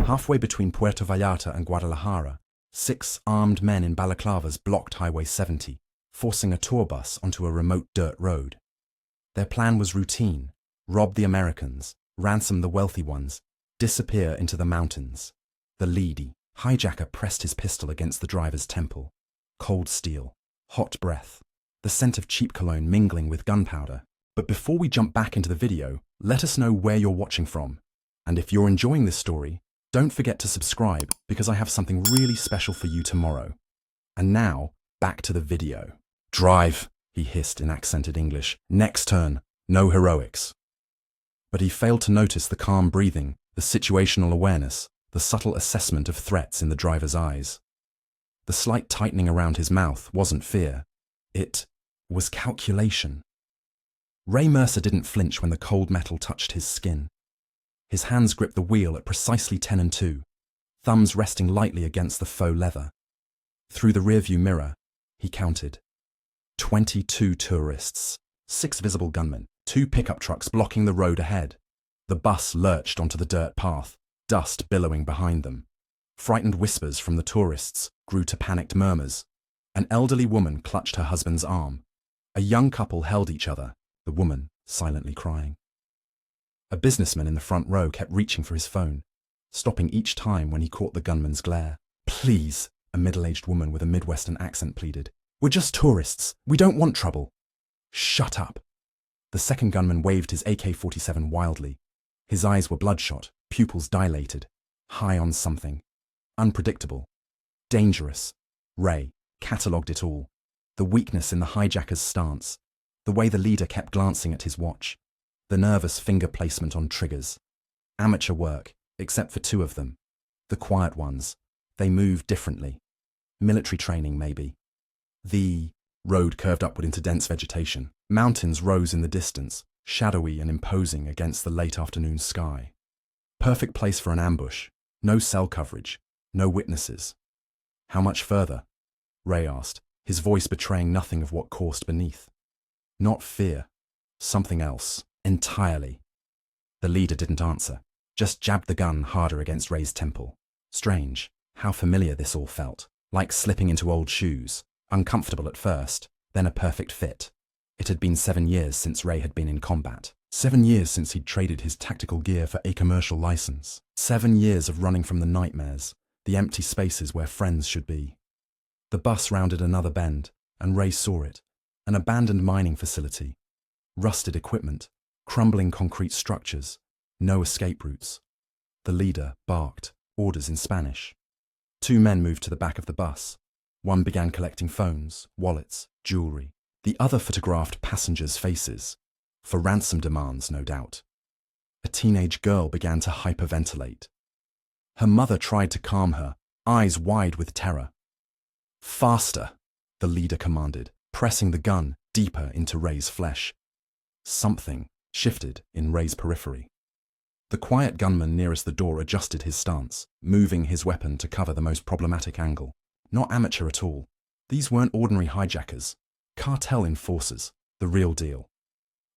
Halfway between Puerto Vallarta and Guadalajara, 6 armed men in balaclavas blocked Highway 70, forcing a tour bus onto a remote dirt road. Their plan was routine: rob the Americans, ransom the wealthy ones, disappear into the mountains. The leady hijacker pressed his pistol against the driver's temple. Cold steel, hot breath, the scent of cheap cologne mingling with gunpowder. But before we jump back into the video, let us know where you're watching from. And if you're enjoying this story, don't forget to subscribe, because I have something really special for you tomorrow. And now, back to the video. "Drive," he hissed in accented English. "Next turn, no heroics." But he failed to notice the calm breathing, the situational awareness, the subtle assessment of threats in the driver's eyes. The slight tightening around his mouth wasn't fear. It was calculation. Ray Mercer didn't flinch when the cold metal touched his skin. His hands gripped the wheel at precisely 10 and 2, thumbs resting lightly against the faux leather. Through the rearview mirror, he counted. 22 tourists, 6 visible gunmen, 2 pickup trucks blocking the road ahead. The bus lurched onto the dirt path, dust billowing behind them. Frightened whispers from the tourists grew to panicked murmurs. An elderly woman clutched her husband's arm. A young couple held each other, the woman silently crying. A businessman in the front row kept reaching for his phone, stopping each time when he caught the gunman's glare. "Please," a middle-aged woman with a Midwestern accent pleaded. "We're just tourists. We don't want trouble." "Shut up." The second gunman waved his AK-47 wildly. His eyes were bloodshot, pupils dilated, high on something. Unpredictable. Dangerous. Ray catalogued it all. The weakness in the hijacker's stance, the way the leader kept glancing at his watch, the nervous finger placement on triggers. Amateur work, except for 2 of them. The quiet ones. They moved differently. Military training, maybe. The road curved upward into dense vegetation. Mountains rose in the distance, shadowy and imposing against the late afternoon sky. Perfect place for an ambush. No cell coverage. No witnesses. "How much further?" Ray asked, his voice betraying nothing of what coursed beneath. Not fear. Something else. Entirely. The leader didn't answer, just jabbed the gun harder against Ray's temple. Strange, how familiar this all felt. Like slipping into old shoes. Uncomfortable at first, then a perfect fit. It had been 7 years since Ray had been in combat. 7 years since he'd traded his tactical gear for a commercial license. 7 years of running from the nightmares, the empty spaces where friends should be. The bus rounded another bend, and Ray saw it. An abandoned mining facility. Rusted equipment. Crumbling concrete structures. No escape routes. The leader barked, orders in Spanish. 2 men moved to the back of the bus. One began collecting phones, wallets, jewelry. The other photographed passengers' faces. For ransom demands, no doubt. A teenage girl began to hyperventilate. Her mother tried to calm her, eyes wide with terror. "Faster," the leader commanded, pressing the gun deeper into Ray's flesh. Something shifted in Ray's periphery. The quiet gunman nearest the door adjusted his stance, moving his weapon to cover the most problematic angle. Not amateur at all. These weren't ordinary hijackers. Cartel enforcers, the real deal.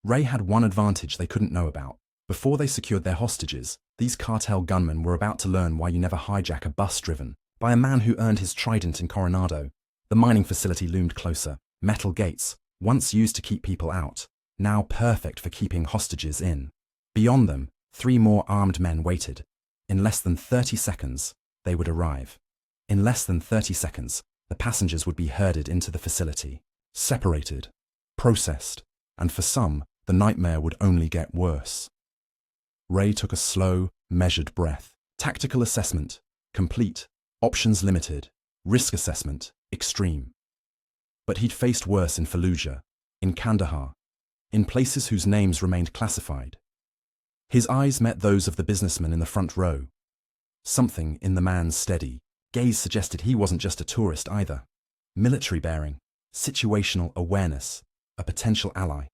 Ray had one advantage they couldn't know about. Before they secured their hostages, these cartel gunmen were about to learn why you never hijack a bus driven by a man who earned his trident in Coronado. The mining facility loomed closer. Metal gates, once used to keep people out, now perfect for keeping hostages in. Beyond them, 3 more armed men waited. In less than 30 seconds, they would arrive. In less than 30 seconds, the passengers would be herded into the facility, separated, processed, and for some, the nightmare would only get worse. Ray took a slow, measured breath. Tactical assessment, complete. Options limited. Risk assessment, extreme. But he'd faced worse in Fallujah, in Kandahar, in places whose names remained classified. His eyes met those of the businessman in the front row. Something in the man's steady gaze suggested he wasn't just a tourist either. Military bearing, situational awareness, a potential ally.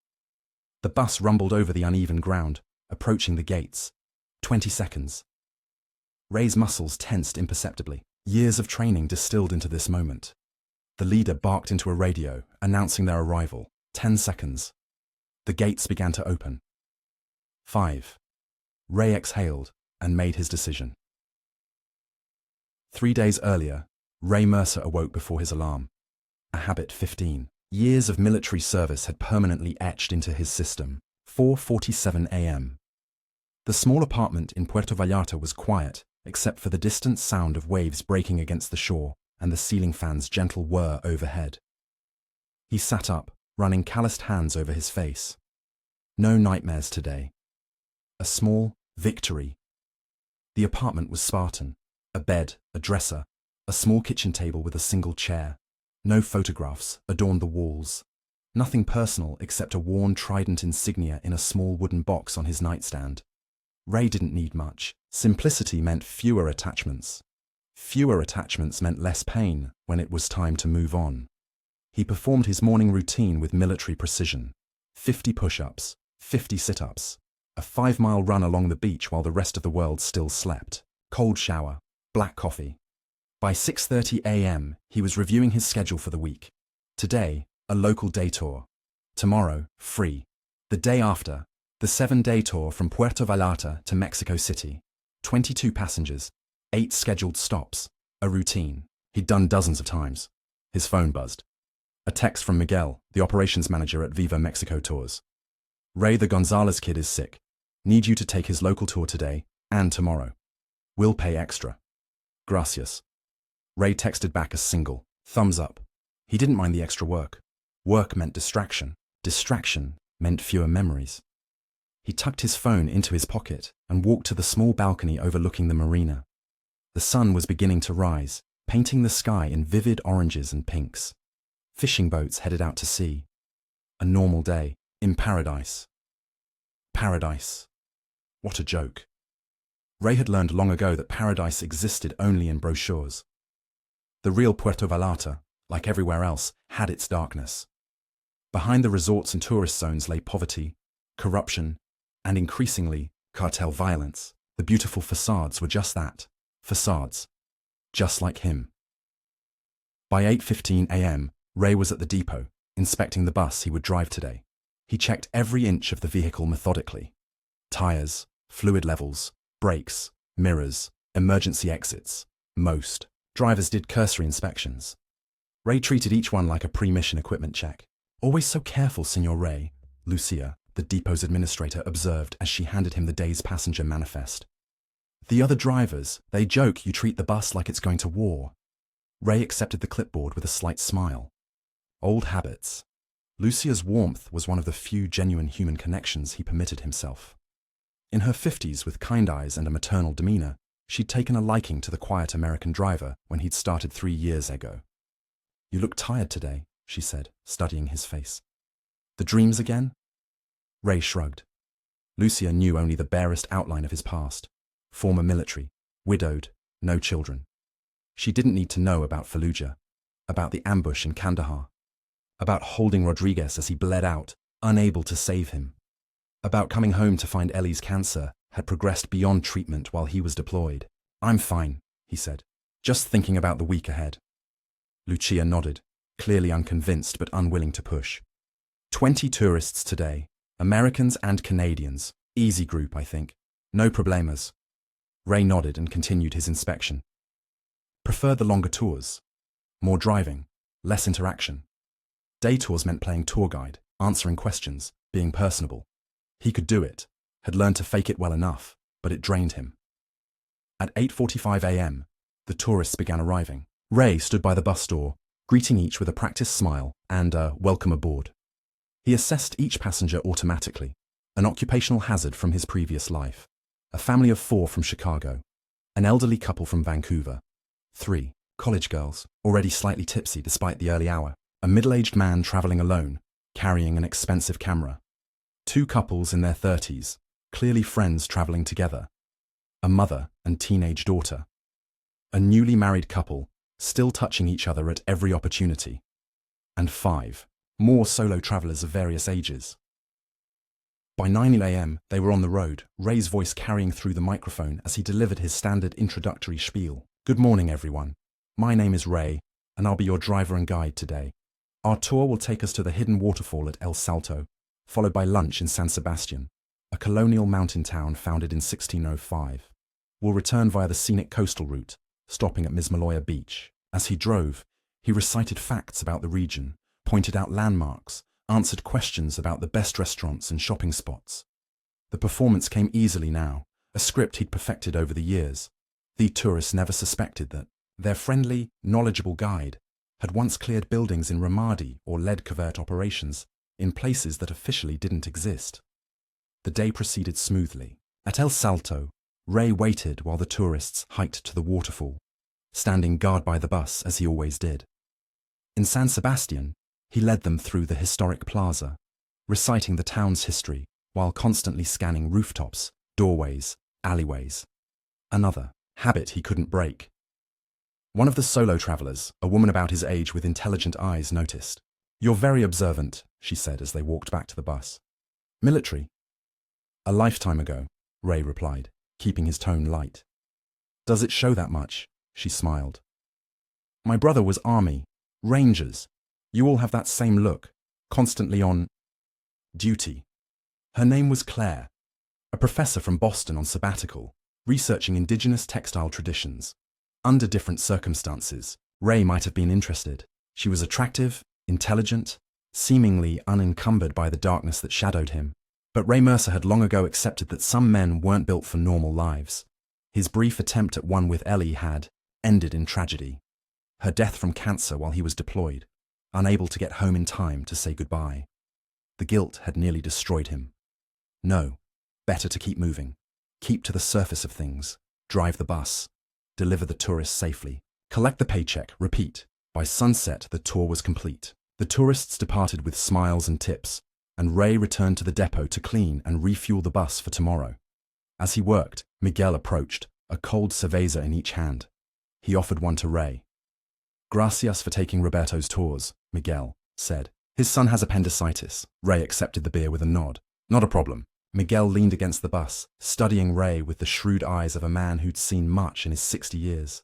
The bus rumbled over the uneven ground, approaching the gates. 20 seconds. Ray's muscles tensed imperceptibly. Years of training distilled into this moment. The leader barked into a radio, announcing their arrival. 10 seconds. The gates began to open. 5. Ray exhaled and made his decision. 3 days earlier, Ray Mercer awoke before his alarm. A habit 15. Years of military service had permanently etched into his system. 4:47 a.m. The small apartment in Puerto Vallarta was quiet, except for the distant sound of waves breaking against the shore and the ceiling fan's gentle whir overhead. He sat up, running calloused hands over his face. No nightmares today. A small victory. The apartment was Spartan. A bed, a dresser, a small kitchen table with a single chair. No photographs adorned the walls. Nothing personal except a worn trident insignia in a small wooden box on his nightstand. Ray didn't need much. Simplicity meant fewer attachments. Fewer attachments meant less pain when it was time to move on. He performed his morning routine with military precision. 50 push-ups, 50 sit-ups, a 5-mile run along the beach while the rest of the world still slept. Cold shower, black coffee. By 6:30 a.m., he was reviewing his schedule for the week. Today, a local day tour. Tomorrow, free. The day after, the 7-day tour from Puerto Vallarta to Mexico City. 22 passengers, 8 scheduled stops, a routine. He'd done dozens of times. His phone buzzed. A text from Miguel, the operations manager at Viva Mexico Tours. Ray, the Gonzalez kid is sick. Need you to take his local tour today and tomorrow. We'll pay extra. Gracias. Ray texted back a single thumbs up. He didn't mind the extra work. Work meant distraction. Distraction meant fewer memories. He tucked his phone into his pocket and walked to the small balcony overlooking the marina. The sun was beginning to rise, painting the sky in vivid oranges and pinks. Fishing boats headed out to sea. A normal day in paradise. Paradise. What a joke. Ray had learned long ago that paradise existed only in brochures. The real Puerto Vallarta, like everywhere else, had its darkness. Behind the resorts and tourist zones lay poverty, corruption, and increasingly, cartel violence. The beautiful facades were just that, facades. Just like him. By 8:15 a.m., Ray was at the depot, inspecting the bus he would drive today. He checked every inch of the vehicle methodically. Tires, fluid levels, brakes, mirrors, emergency exits. Most drivers did cursory inspections. Ray treated each one like a pre-mission equipment check. Always so careful, Senor Ray, Lucia, the depot's administrator, observed as she handed him the day's passenger manifest. The other drivers, they joke you treat the bus like it's going to war. Ray accepted the clipboard with a slight smile. Old habits. Lucia's warmth was one of the few genuine human connections he permitted himself. In her 50s, with kind eyes and a maternal demeanor, she'd taken a liking to the quiet American driver when he'd started 3 years ago. You look tired today, she said, studying his face. The dreams again? Ray shrugged. Lucia knew only the barest outline of his past. Former military, widowed, no children. She didn't need to know about Fallujah, about the ambush in Kandahar, about holding Rodriguez as he bled out, unable to save him, about coming home to find Ellie's cancer had progressed beyond treatment while he was deployed. I'm fine, he said, just thinking about the week ahead. Lucia nodded, clearly unconvinced but unwilling to push. 20 tourists today, Americans and Canadians. Easy group, I think. No problemas. Ray nodded and continued his inspection. Preferred the longer tours. More driving, less interaction. Day tours meant playing tour guide, answering questions, being personable. He could do it, had learned to fake it well enough, but it drained him. At 8:45 a.m., the tourists began arriving. Ray stood by the bus door, greeting each with a practiced smile and a welcome aboard. He assessed each passenger automatically, an occupational hazard from his previous life. A family of 4 from Chicago, an elderly couple from Vancouver, 3 college girls, already slightly tipsy despite the early hour, a middle-aged man traveling alone, carrying an expensive camera, 2 couples in their 30s, clearly friends traveling together, a mother and teenage daughter, a newly married couple, still touching each other at every opportunity, and 5 more solo travelers of various ages. By 9 a.m., they were on the road, Ray's voice carrying through the microphone as he delivered his standard introductory spiel. Good morning, everyone. My name is Ray, and I'll be your driver and guide today. Our tour will take us to the hidden waterfall at El Salto, followed by lunch in San Sebastian, a colonial mountain town founded in 1605. We'll return via the scenic coastal route, stopping at Mismaloya Beach. As he drove, he recited facts about the region, pointed out landmarks, answered questions about the best restaurants and shopping spots. The performance came easily now, a script he'd perfected over the years. The tourists never suspected that their friendly, knowledgeable guide had once cleared buildings in Ramadi or led covert operations in places that officially didn't exist. The day proceeded smoothly. At El Salto, Ray waited while the tourists hiked to the waterfall, standing guard by the bus as he always did. In San Sebastian, he led them through the historic plaza, reciting the town's history while constantly scanning rooftops, doorways, alleyways. Another habit he couldn't break. One of the solo travelers, a woman about his age with intelligent eyes, noticed. "You're very observant," she said as they walked back to the bus. "Military?" "A lifetime ago," Ray replied, keeping his tone light. "Does it show that much?" she smiled. "My brother was Army, Rangers. You all have that same look, constantly on duty." Her name was Claire, a professor from Boston on sabbatical, researching indigenous textile traditions. Under different circumstances, Ray might have been interested. She was attractive, intelligent, seemingly unencumbered by the darkness that shadowed him. But Ray Mercer had long ago accepted that some men weren't built for normal lives. His brief attempt at one with Ellie had ended in tragedy. Her death from cancer while he was deployed, unable to get home in time to say goodbye. The guilt had nearly destroyed him. No, better to keep moving, keep to the surface of things, drive the bus, deliver the tourists safely, collect the paycheck, repeat. By sunset, the tour was complete. The tourists departed with smiles and tips, and Ray returned to the depot to clean and refuel the bus for tomorrow. As he worked, Miguel approached, a cold cerveza in each hand. He offered one to Ray. "Gracias for taking Roberto's tours," Miguel said. "His son has appendicitis." Ray accepted the beer with a nod. "Not a problem." Miguel leaned against the bus, studying Ray with the shrewd eyes of a man who'd seen much in his 60 years.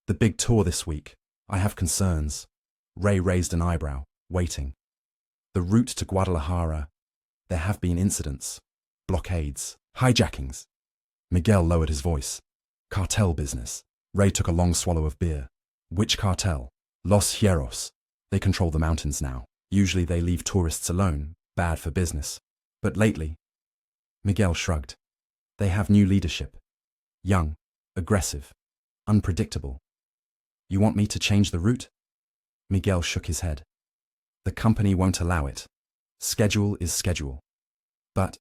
"The big tour this week. I have concerns." Ray raised an eyebrow, waiting. "The route to Guadalajara. There have been incidents. Blockades. Hijackings." Miguel lowered his voice. "Cartel business." Ray took a long swallow of beer. "Which cartel?" "Los Hierros. They control the mountains now. Usually they leave tourists alone. Bad for business. But lately..." Miguel shrugged. "They have new leadership. Young, aggressive, unpredictable. You want me to change the route?" Miguel shook his head. "The company won't allow it. Schedule is schedule." "But..."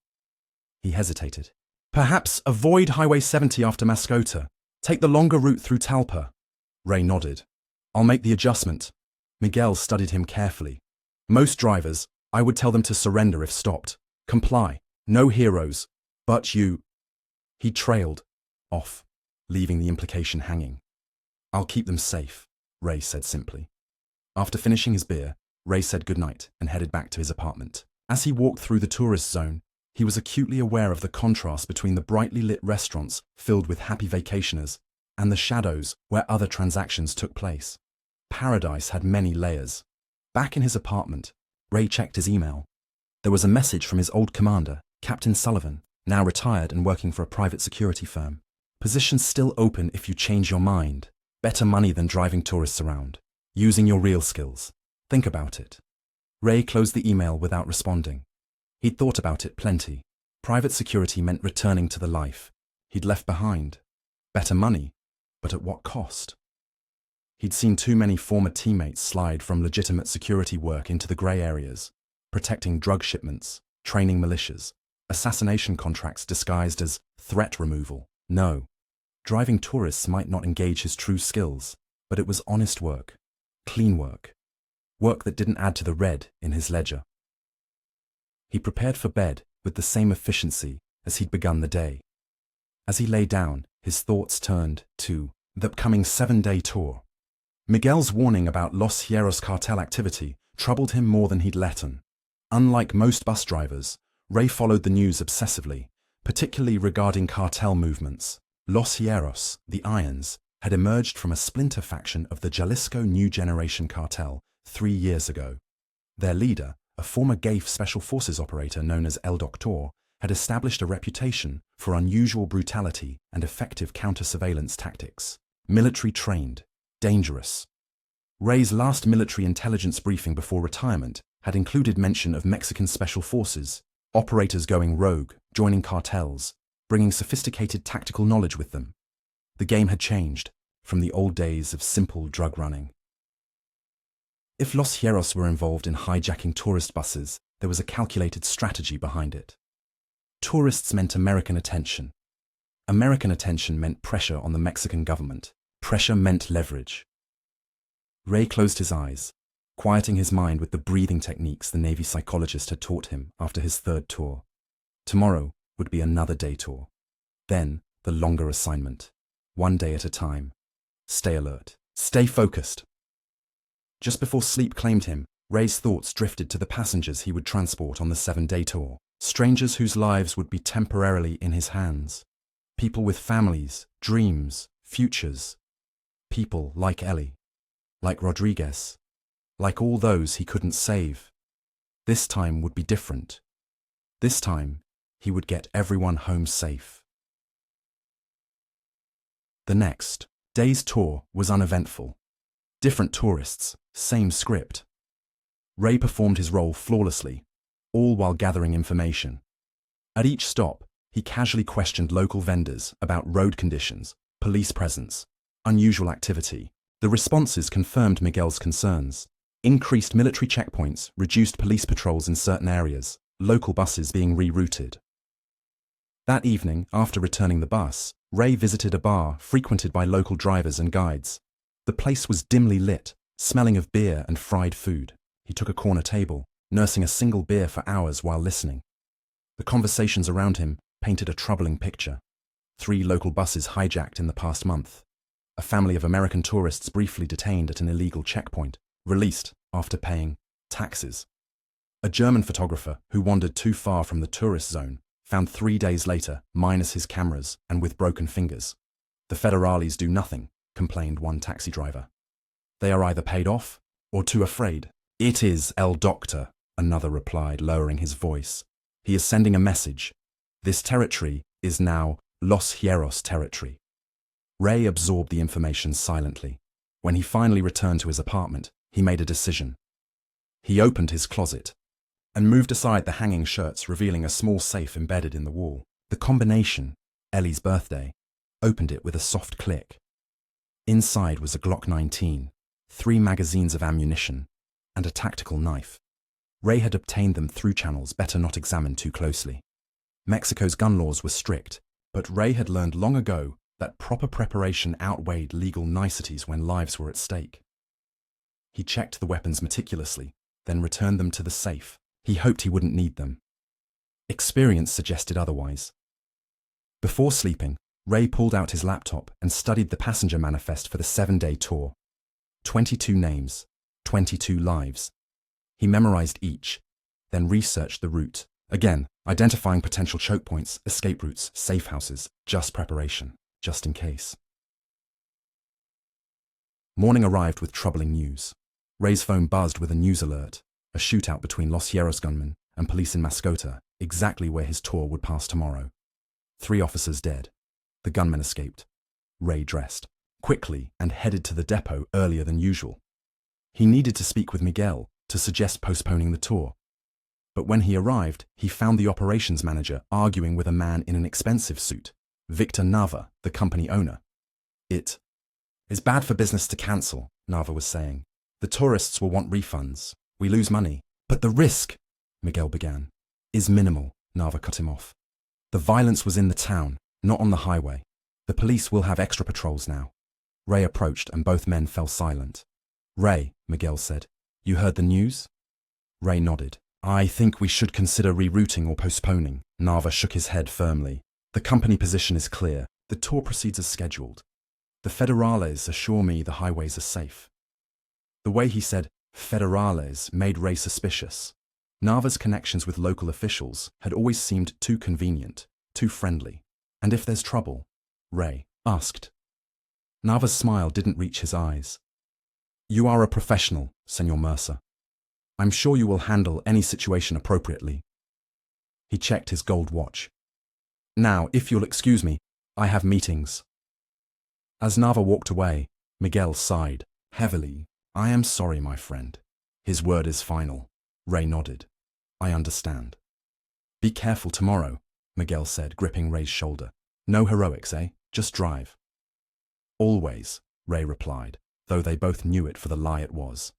He hesitated. "Perhaps avoid Highway 70 after Mascota. Take the longer route through Talpa." Ray nodded. "I'll make the adjustment." Miguel studied him carefully. "Most drivers, I would tell them to surrender if stopped. Comply. No heroes. But you..." He trailed off, leaving the implication hanging. "I'll keep them safe," Ray said simply. After finishing his beer, Ray said goodnight and headed back to his apartment. As he walked through the tourist zone, he was acutely aware of the contrast between the brightly lit restaurants filled with happy vacationers and the shadows where other transactions took place. Paradise had many layers. Back in his apartment, Ray checked his email. There was a message from his old commander, Captain Sullivan, now retired and working for a private security firm. "Position still open if you change your mind. Better money than driving tourists around. Using your real skills. Think about it." Ray closed the email without responding. He'd thought about it plenty. Private security meant returning to the life he'd left behind. Better money, but at what cost? He'd seen too many former teammates slide from legitimate security work into the grey areas, protecting drug shipments, training militias, assassination contracts disguised as threat removal. No, driving tourists might not engage his true skills, but it was honest work, clean work, work that didn't add to the red in his ledger. He prepared for bed with the same efficiency as he'd begun the day. As he lay down, his thoughts turned to the upcoming 7-day tour. Miguel's warning about Los Hierros cartel activity troubled him more than he'd let on. Unlike most bus drivers, Ray followed the news obsessively, particularly regarding cartel movements. Los Hierros, the Irons, had emerged from a splinter faction of the Jalisco New Generation cartel 3 years ago. Their leader, a former GAFE Special Forces operator known as El Doctor, had established a reputation for unusual brutality and effective counter-surveillance tactics. military trained, dangerous. Ray's last military intelligence briefing before retirement had included mention of Mexican special forces, operators going rogue, joining cartels, bringing sophisticated tactical knowledge with them. The game had changed from the old days of simple drug running. If Los Hierros were involved in hijacking tourist buses, there was a calculated strategy behind it. Tourists meant American attention. American attention meant pressure on the Mexican government. Pressure meant leverage. Ray closed his eyes, quieting his mind with the breathing techniques the Navy psychologist had taught him after his third tour. Tomorrow would be another day tour. Then, the longer assignment. One day at a time. Stay alert. Stay focused. Just before sleep claimed him, Ray's thoughts drifted to the passengers he would transport on the 7-day tour. Strangers whose lives would be temporarily in his hands. People with families, dreams, futures. People like Ellie. Like Rodriguez. Like all those he couldn't save. This time would be different. This time, he would get everyone home safe. The next day's tour was uneventful. Different tourists, same script. Ray performed his role flawlessly, all while gathering information. At each stop, he casually questioned local vendors about road conditions, police presence, unusual activity. The responses confirmed Miguel's concerns. Increased military checkpoints, reduced police patrols in certain areas, local buses being rerouted. That evening, after returning the bus, Ray visited a bar frequented by local drivers and guides. The place was dimly lit, smelling of beer and fried food. He took a corner table, nursing a single beer for hours while listening. The conversations around him painted a troubling picture. 3 local buses hijacked in the past month. A family of American tourists briefly detained at an illegal checkpoint, released after paying taxes. A German photographer who wandered too far from the tourist zone, found 3 days later, minus his cameras and with broken fingers. The federales do nothing, complained one taxi driver. They are either paid off or too afraid. It is El Doctor, another replied, lowering his voice. He is sending a message. This territory is now Los Hierros territory. Ray absorbed the information silently. When he finally returned to his apartment, he made a decision. He opened his closet and moved aside the hanging shirts, revealing a small safe embedded in the wall. The combination, Ellie's birthday, opened it with a soft click. Inside was a Glock 19, 3 magazines of ammunition, and a tactical knife. Ray had obtained them through channels better not examined too closely. Mexico's gun laws were strict, but Ray had learned long ago that proper preparation outweighed legal niceties when lives were at stake. He checked the weapons meticulously, then returned them to the safe. He hoped he wouldn't need them. Experience suggested otherwise. Before sleeping, Ray pulled out his laptop and studied the passenger manifest for the 7-day tour. 22 names, 22 lives. He memorized each, then researched the route. Again, identifying potential choke points, escape routes, safe houses, just preparation, just in case. Morning arrived with troubling news. Ray's phone buzzed with a news alert, a shootout between Los Hierros gunmen and police in Mascota, exactly where his tour would pass tomorrow. 3 officers dead. The gunmen escaped. Ray dressed quickly and headed to the depot earlier than usual. He needed to speak with Miguel to suggest postponing the tour. But when he arrived, he found the operations manager arguing with a man in an expensive suit, Victor Nava, the company owner. It is bad for business to cancel, Nava was saying. The tourists will want refunds. We lose money. But the risk, Miguel began, is minimal, Nava cut him off. The violence was in the town, not on the highway. The police will have extra patrols now. Ray approached and both men fell silent. Ray, Miguel said, you heard the news? Ray nodded. I think we should consider rerouting or postponing. Nava shook his head firmly. The company position is clear. The tour proceeds as scheduled. The federales assure me the highways are safe. The way he said federales made Ray suspicious. Nava's connections with local officials had always seemed too convenient, too friendly. And if there's trouble? Ray asked. Nava's smile didn't reach his eyes. You are a professional, Senor Mercer. I'm sure you will handle any situation appropriately. He checked his gold watch. Now, if you'll excuse me, I have meetings. As Nava walked away, Miguel sighed heavily. I am sorry, my friend. His word is final. Ray nodded. I understand. Be careful tomorrow, Miguel said, gripping Ray's shoulder. No heroics, eh? Just drive. Always, Ray replied, though they both knew it for the lie it was.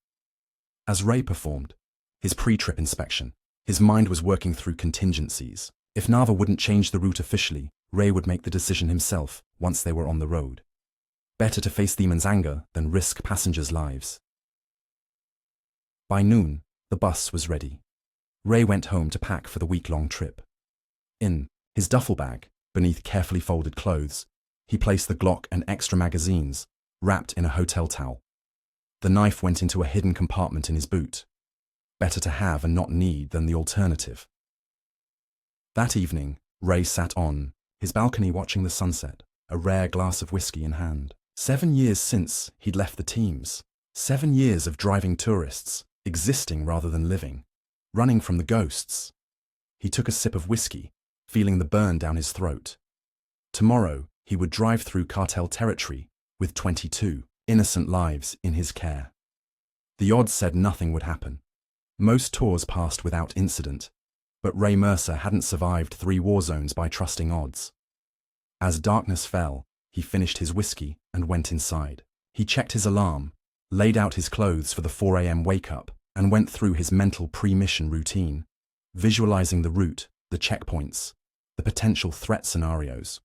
As Ray performed his pre-trip inspection, his mind was working through contingencies. If Nava wouldn't change the route officially, Ray would make the decision himself once they were on the road. Better to face Demon's anger than risk passengers' lives. By noon, the bus was ready. Ray went home to pack for the week-long trip. In his duffel bag, beneath carefully folded clothes, he placed the Glock and extra magazines, wrapped in a hotel towel. The knife went into a hidden compartment in his boot. Better to have and not need than the alternative. That evening, Ray sat on his balcony watching the sunset, a rare glass of whiskey in hand. 7 years since he'd left the teams. 7 years of driving tourists, existing rather than living, running from the ghosts. He took a sip of whiskey, feeling the burn down his throat. Tomorrow, he would drive through cartel territory with 22 innocent lives in his care. The odds said nothing would happen. Most tours passed without incident, but Ray Mercer hadn't survived 3 war zones by trusting odds. As darkness fell, he finished his whiskey and went inside. He checked his alarm, laid out his clothes for the 4 a.m. wake-up, and went through his mental pre-mission routine, visualizing the route, the checkpoints, the potential threat scenarios.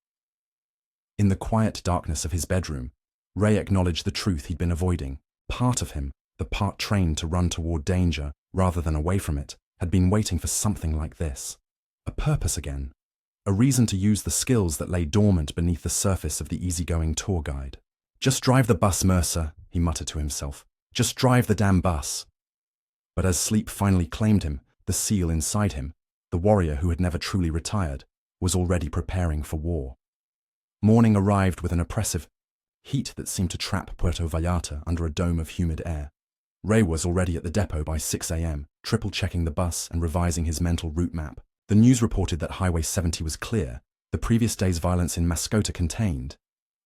In the quiet darkness of his bedroom, Ray acknowledged the truth he'd been avoiding. Part of him, the part trained to run toward danger rather than away from it, had been waiting for something like this. A purpose again. A reason to use the skills that lay dormant beneath the surface of the easygoing tour guide. Just drive the bus, Mercer, he muttered to himself. Just drive the damn bus. But as sleep finally claimed him, the seal inside him, the warrior who had never truly retired, was already preparing for war. Morning arrived with an oppressive heat that seemed to trap Puerto Vallarta under a dome of humid air. Ray was already at the depot by 6 a.m., triple-checking the bus and revising his mental route map. The news reported that Highway 70 was clear, the previous day's violence in Mascota contained,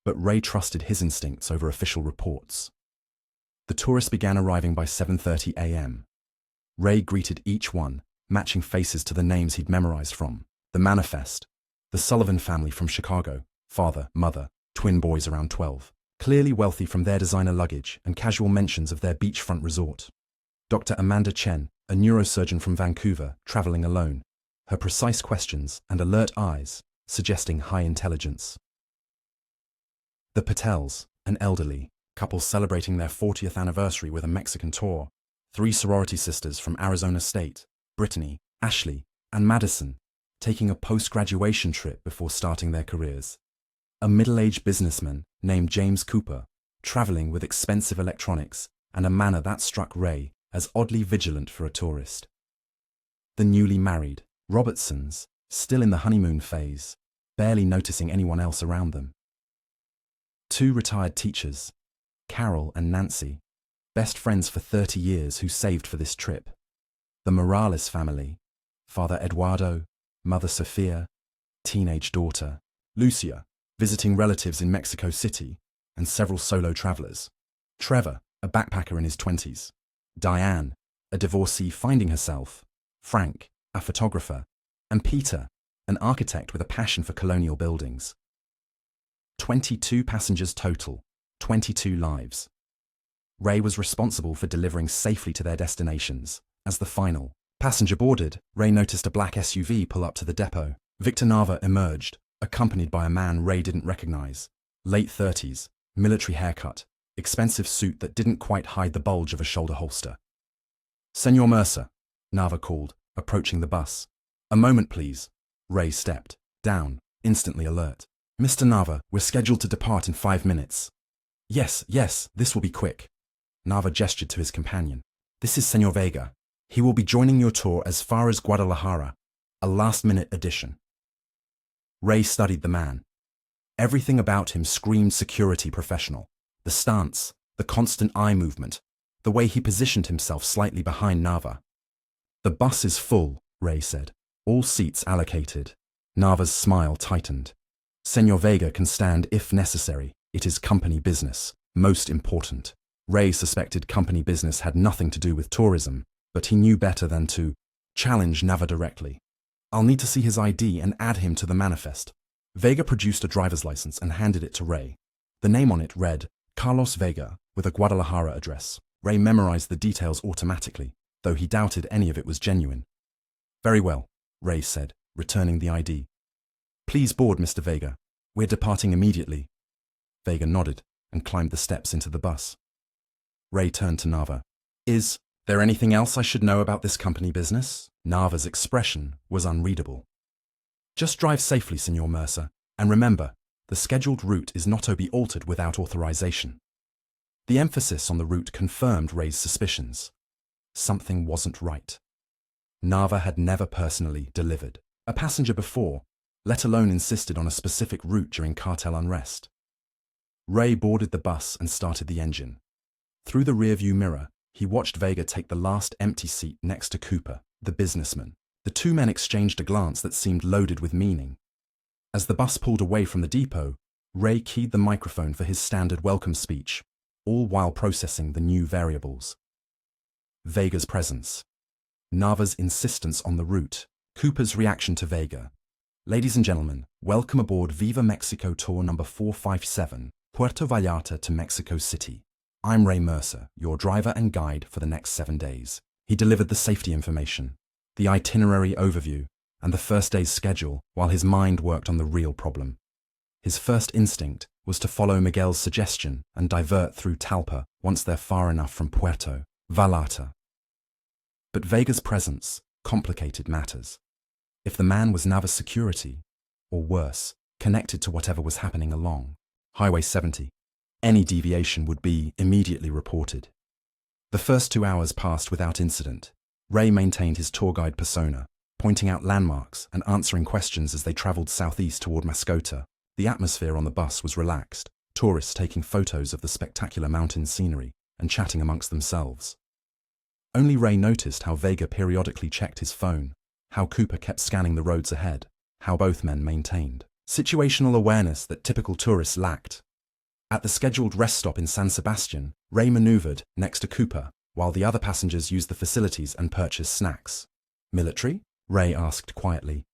but Ray trusted his instincts over official reports. The tourists began arriving by 7:30 a.m. Ray greeted each one, matching faces to the names he'd memorized from The Manifest, the Sullivan family from Chicago, father, mother, twin boys around 12, clearly wealthy from their designer luggage and casual mentions of their beachfront resort. Dr. Amanda Chen, a neurosurgeon from Vancouver, traveling alone, her precise questions and alert eyes suggesting high intelligence. The Patels, an elderly couple celebrating their 40th anniversary with a Mexican tour, 3 sorority sisters from Arizona State, Brittany, Ashley, and Madison, taking a post-graduation trip before starting their careers. A middle-aged businessman named James Cooper, traveling with expensive electronics and a manner that struck Ray as oddly vigilant for a tourist. The newly married Robertsons, still in the honeymoon phase, barely noticing anyone else around them. 2 retired teachers, Carol and Nancy, best friends for 30 years who saved for this trip. The Morales family, Father Eduardo, Mother Sophia, teenage daughter, Lucia, visiting relatives in Mexico City, and several solo travelers. Trevor, a backpacker in his 20s. Diane, a divorcee finding herself. Frank, a photographer. And Peter, an architect with a passion for colonial buildings. 22 passengers total, 22 lives. Ray was responsible for delivering safely to their destinations. As the final passenger boarded, Ray noticed a black SUV pull up to the depot. Victor Nava emerged, accompanied by a man Ray didn't recognize. Late 30s, military haircut, expensive suit that didn't quite hide the bulge of a shoulder holster. Senor Mercer, Nava called, approaching the bus. A moment, please. Ray stepped down, instantly alert. Mr. Nava, we're scheduled to depart in 5 minutes. Yes, this will be quick. Nava gestured to his companion. This is Senor Vega. He will be joining your tour as far as Guadalajara, a last-minute addition. Ray studied the man. Everything about him screamed security professional. The stance, the constant eye movement, the way he positioned himself slightly behind Nava. The bus is full, Ray said. All seats allocated. Nava's smile tightened. Senor Vega can stand if necessary. It is company business, most important. Ray suspected company business had nothing to do with tourism, but he knew better than to challenge Nava directly. I'll need to see his ID and add him to the manifest. Vega produced a driver's license and handed it to Ray. The name on it read Carlos Vega, with a Guadalajara address. Ray memorized the details automatically, though he doubted any of it was genuine. Very well, Ray said, returning the ID. Please board, Mr. Vega. We're departing immediately. Vega nodded and climbed the steps into the bus. Ray turned to Nava. Is there anything else I should know about this company business? Nava's expression was unreadable. Just drive safely, Senor Mercer, and remember, the scheduled route is not to be altered without authorization. The emphasis on the route confirmed Ray's suspicions. Something wasn't right. Nava had never personally delivered a passenger before, let alone insisted on a specific route during cartel unrest. Ray boarded the bus and started the engine. Through the rearview mirror, he watched Vega take the last empty seat next to Cooper, the businessman. The two men exchanged a glance that seemed loaded with meaning. As the bus pulled away from the depot, Ray keyed the microphone for his standard welcome speech, all while processing the new variables. Vega's presence. Nava's insistence on the route. Cooper's reaction to Vega. Ladies and gentlemen, welcome aboard Viva Mexico Tour number 457, Puerto Vallarta to Mexico City. I'm Ray Mercer, your driver and guide for the next 7 days. He delivered the safety information, the itinerary overview, and the first day's schedule while his mind worked on the real problem. His first instinct was to follow Miguel's suggestion and divert through Talpa once they're far enough from Puerto Vallarta. But Vega's presence complicated matters. If the man was Nava's security, or worse, connected to whatever was happening along Highway 70, any deviation would be immediately reported. The first 2 hours passed without incident. Ray maintained his tour guide persona, pointing out landmarks and answering questions as they traveled southeast toward Mascota. The atmosphere on the bus was relaxed, tourists taking photos of the spectacular mountain scenery and chatting amongst themselves. Only Ray noticed how Vega periodically checked his phone, how Cooper kept scanning the roads ahead, how both men maintained situational awareness that typical tourists lacked. At the scheduled rest stop in San Sebastian, Ray maneuvered next to Cooper, while the other passengers used the facilities and purchased snacks. Military? Ray asked quietly,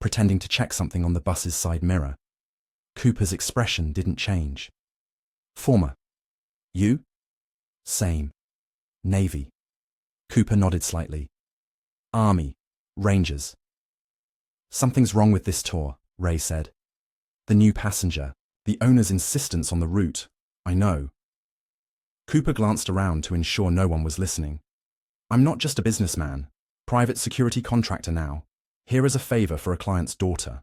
pretending to check something on the bus's side mirror. Cooper's expression didn't change. Former. You? Same. Navy. Cooper nodded slightly. Army. Rangers. Something's wrong with this tour, Ray said. The new passenger, the owner's insistence on the route, I know. Cooper glanced around to ensure no one was listening. I'm not just a businessman, private security contractor now. Here is a favor for a client's daughter.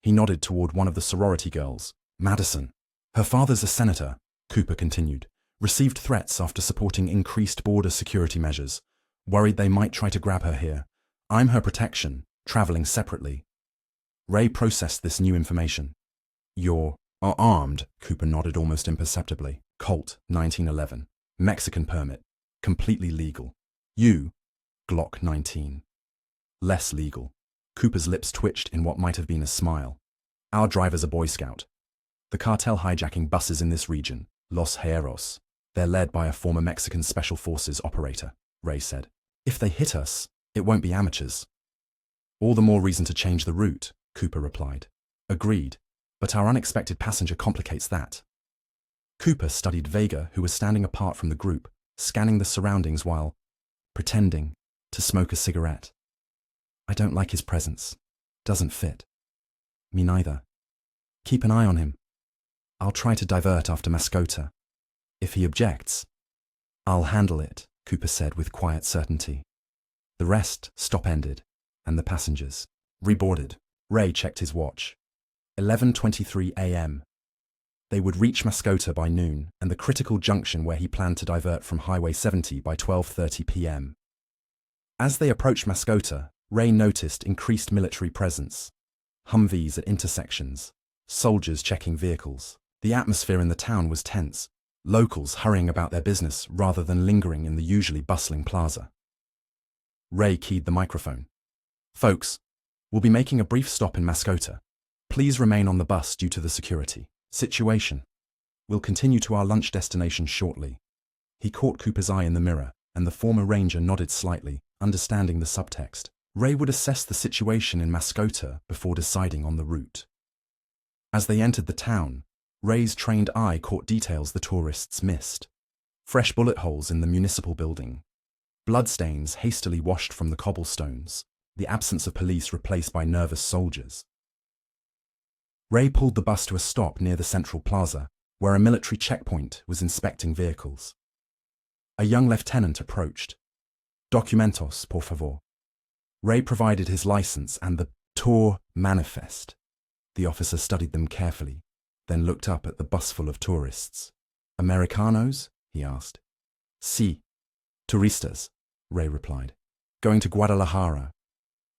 He nodded toward one of the sorority girls, Madison. Her father's a senator, Cooper continued, received threats after supporting increased border security measures, worried they might try to grab her here. I'm her protection, traveling separately. Ray processed this new information. You're armed, Cooper nodded almost imperceptibly. Colt, 1911. Mexican permit. Completely legal. You, Glock 19. Less legal. Cooper's lips twitched in what might have been a smile. Our driver's a Boy Scout. The cartel hijacking buses in this region, Los Hierros. They're led by a former Mexican Special Forces operator, Ray said. If they hit us, it won't be amateurs. All the more reason to change the route, Cooper replied. Agreed, but our unexpected passenger complicates that. Cooper studied Vega, who was standing apart from the group, scanning the surroundings while pretending to smoke a cigarette. I don't like his presence. Doesn't fit. Me neither. Keep an eye on him. I'll try to divert after Mascota. If he objects, I'll handle it, Cooper said with quiet certainty. The rest stop-ended, and the passengers reboarded. Ray checked his watch. 11:23 a.m. They would reach Mascota by noon and the critical junction where he planned to divert from Highway 70 by 12:30 p.m. As they approached Mascota, Ray noticed increased military presence. Humvees at intersections, soldiers checking vehicles. The atmosphere in the town was tense, locals hurrying about their business rather than lingering in the usually bustling plaza. Ray keyed the microphone. Folks, we'll be making a brief stop in Mascota. Please remain on the bus due to the security situation. We'll continue to our lunch destination shortly. He caught Cooper's eye in the mirror, and the former ranger nodded slightly, understanding the subtext. Ray would assess the situation in Mascota before deciding on the route. As they entered the town, Ray's trained eye caught details the tourists missed. Fresh bullet holes in the municipal building, bloodstains hastily washed from the cobblestones, the absence of police replaced by nervous soldiers. Ray pulled the bus to a stop near the central plaza, where a military checkpoint was inspecting vehicles. A young lieutenant approached. "Documentos, por favor." Ray provided his license and the tour manifest. The officer studied them carefully, then looked up at the bus full of tourists. "Americanos?" he asked. "Sí, turistas," Ray replied. "Going to Guadalajara."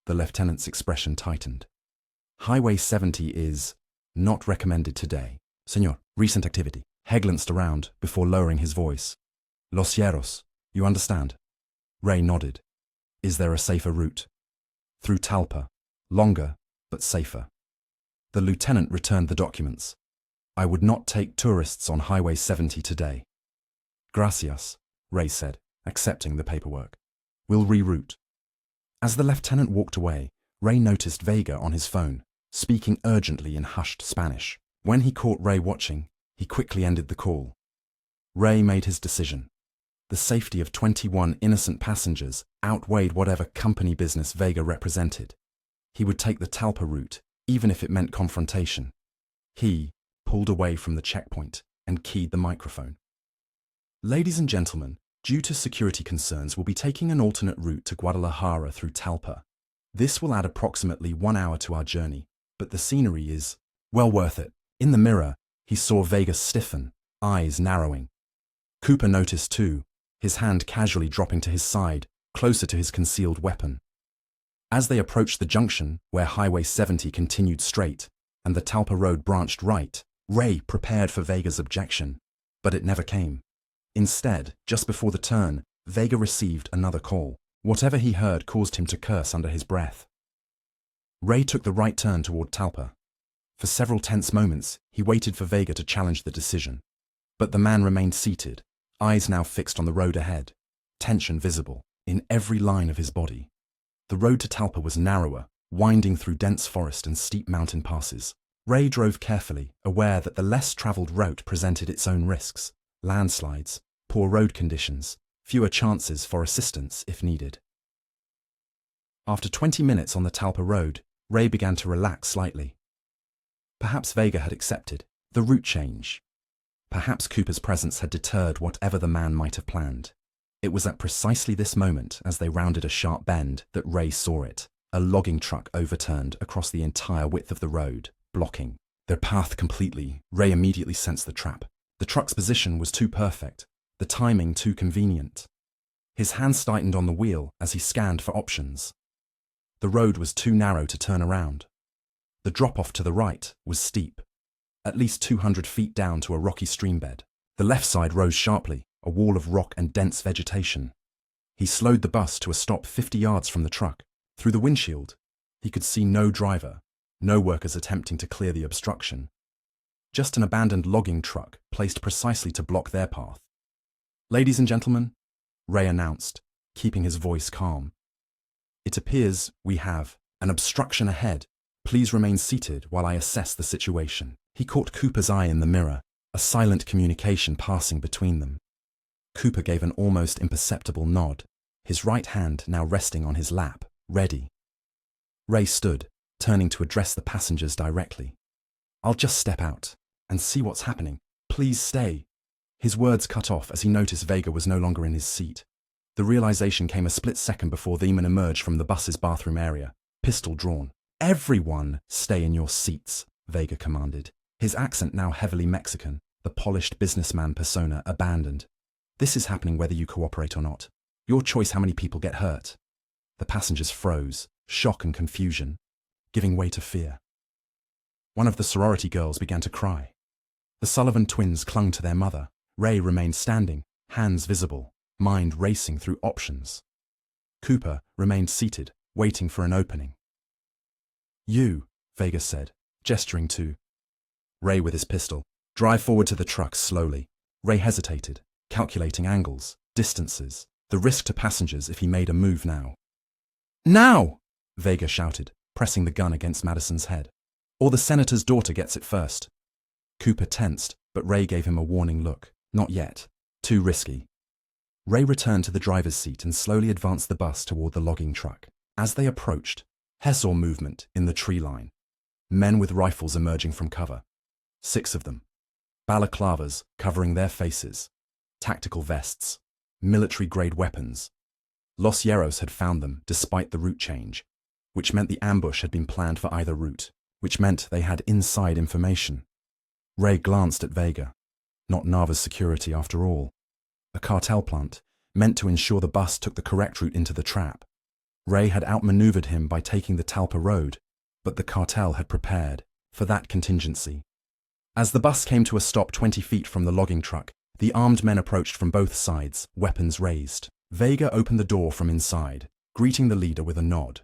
The lieutenant's expression tightened. "Highway 70 is not recommended today. Señor, recent activity." He glanced around before lowering his voice. "Los Hierros, you understand?" Ray nodded. "Is there a safer route?" "Through Talpa. Longer, but safer." The lieutenant returned the documents. "I would not take tourists on Highway 70 today." "Gracias," Ray said, accepting the paperwork. "We'll reroute." As the lieutenant walked away, Ray noticed Vega on his phone, speaking urgently in hushed Spanish. When he caught Ray watching, he quickly ended the call. Ray made his decision. The safety of 21 innocent passengers outweighed whatever company business Vega represented. He would take the Talpa route, even if it meant confrontation. He pulled away from the checkpoint and keyed the microphone. "Ladies and gentlemen, due to security concerns, we'll be taking an alternate route to Guadalajara through Talpa. This will add approximately 1 hour to our journey, but the scenery is well worth it." In the mirror, he saw Vega stiffen, eyes narrowing. Cooper noticed too, his hand casually dropping to his side, closer to his concealed weapon. As they approached the junction, where Highway 70 continued straight, and the Talpa Road branched right, Ray prepared for Vega's objection, but it never came. Instead, just before the turn, Vega received another call. Whatever he heard caused him to curse under his breath. Ray took the right turn toward Talpa. For several tense moments, he waited for Vega to challenge the decision. But the man remained seated, eyes now fixed on the road ahead, tension visible in every line of his body. The road to Talpa was narrower, winding through dense forest and steep mountain passes. Ray drove carefully, aware that the less traveled route presented its own risks: landslides, poor road conditions, fewer chances for assistance if needed. After 20 minutes on the Talpa Road, Ray began to relax slightly. Perhaps Vega had accepted the route change. Perhaps Cooper's presence had deterred whatever the man might have planned. It was at precisely this moment, as they rounded a sharp bend, that Ray saw it. A logging truck overturned across the entire width of the road, blocking their path completely. Ray immediately sensed the trap. The truck's position was too perfect, the timing too convenient. His hands tightened on the wheel as he scanned for options. The road was too narrow to turn around. The drop-off to the right was steep, at least 200 feet down to a rocky streambed. The left side rose sharply, a wall of rock and dense vegetation. He slowed the bus to a stop 50 yards from the truck. Through the windshield, he could see no driver, no workers attempting to clear the obstruction. Just an abandoned logging truck placed precisely to block their path. "Ladies and gentlemen," Ray announced, keeping his voice calm. "It appears we have an obstruction ahead. Please remain seated while I assess the situation." He caught Cooper's eye in the mirror, a silent communication passing between them. Cooper gave an almost imperceptible nod, his right hand now resting on his lap, ready. Ray stood, turning to address the passengers directly. "I'll just step out and see what's happening. Please stay." His words cut off as he noticed Vega was no longer in his seat. The realization came a split second before the man emerged from the bus's bathroom area, pistol drawn. "Everyone stay in your seats," Vega commanded, his accent now heavily Mexican, the polished businessman persona abandoned. "This is happening whether you cooperate or not. Your choice how many people get hurt." The passengers froze, shock and confusion, giving way to fear. One of the sorority girls began to cry. The Sullivan twins clung to their mother. Ray remained standing, hands visible, mind racing through options. Cooper remained seated, waiting for an opening. "You," Vega said, gesturing to Ray with his pistol, Drive forward to the truck slowly. Ray hesitated, calculating angles, distances, the risk to passengers if he made a move now. Now! Vega shouted, pressing the gun against Madison's head. Or the senator's daughter gets it first. Cooper tensed, but Ray gave him a warning look. Not yet. Too risky. Ray returned to the driver's seat and slowly advanced the bus toward the logging truck. As they approached, Hess saw movement in the tree line. Men with rifles emerging from cover. 6 of them. Balaclavas covering their faces. Tactical vests. Military-grade weapons. Los Hierros had found them despite the route change, which meant the ambush had been planned for either route, which meant they had inside information. Ray glanced at Vega. Not Nava's security after all. A cartel plant, meant to ensure the bus took the correct route into the trap. Ray had outmaneuvered him by taking the Talpa road, but the cartel had prepared for that contingency. As the bus came to a stop 20 feet from the logging truck, the armed men approached from both sides, weapons raised. Vega opened the door from inside, greeting the leader with a nod.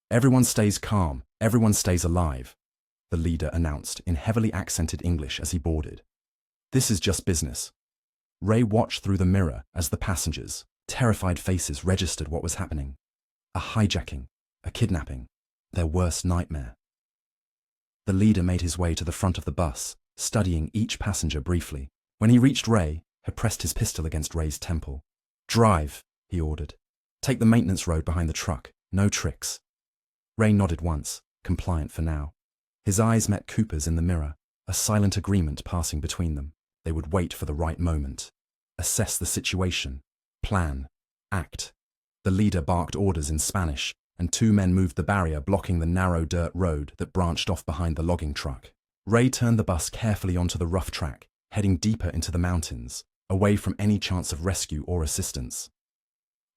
"Everyone stays calm, everyone stays alive," the leader announced in heavily accented English as he boarded. "This is just business." Ray watched through the mirror as the passengers, terrified faces, registered what was happening. A hijacking, a kidnapping, their worst nightmare. The leader made his way to the front of the bus, studying each passenger briefly. When he reached Ray, had pressed his pistol against Ray's temple. "Drive," he ordered. "Take the maintenance road behind the truck. No tricks." Ray nodded once, compliant for now. His eyes met Cooper's in the mirror, a silent agreement passing between them. They would wait for the right moment. Assess the situation. Plan. Act. The leader barked orders in Spanish, and 2 men moved the barrier blocking the narrow dirt road that branched off behind the logging truck. Ray turned the bus carefully onto the rough track, heading deeper into the mountains, away from any chance of rescue or assistance.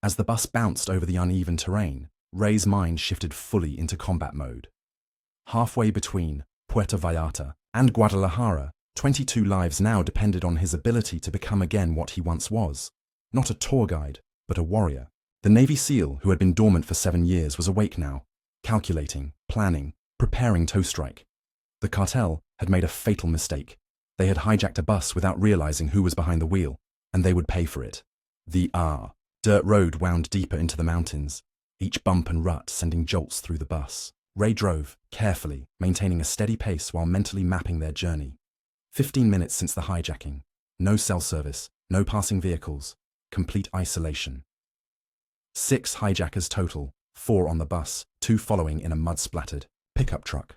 As the bus bounced over the uneven terrain, Ray's mind shifted fully into combat mode. Halfway between Puerto Vallarta and Guadalajara, 22 lives now depended on his ability to become again what he once was. Not a tour guide, but a warrior. The Navy SEAL, who had been dormant for 7 years, was awake now, calculating, planning, preparing toe strike. The cartel had made a fatal mistake. They had hijacked a bus without realizing who was behind the wheel, and they would pay for it. The dirt road wound deeper into the mountains, each bump and rut sending jolts through the bus. Ray drove, carefully, maintaining a steady pace while mentally mapping their journey. 15 minutes since the hijacking. No cell service, no passing vehicles, complete isolation. 6 hijackers total, 4 on the bus, 2 following in a mud-splattered pickup truck.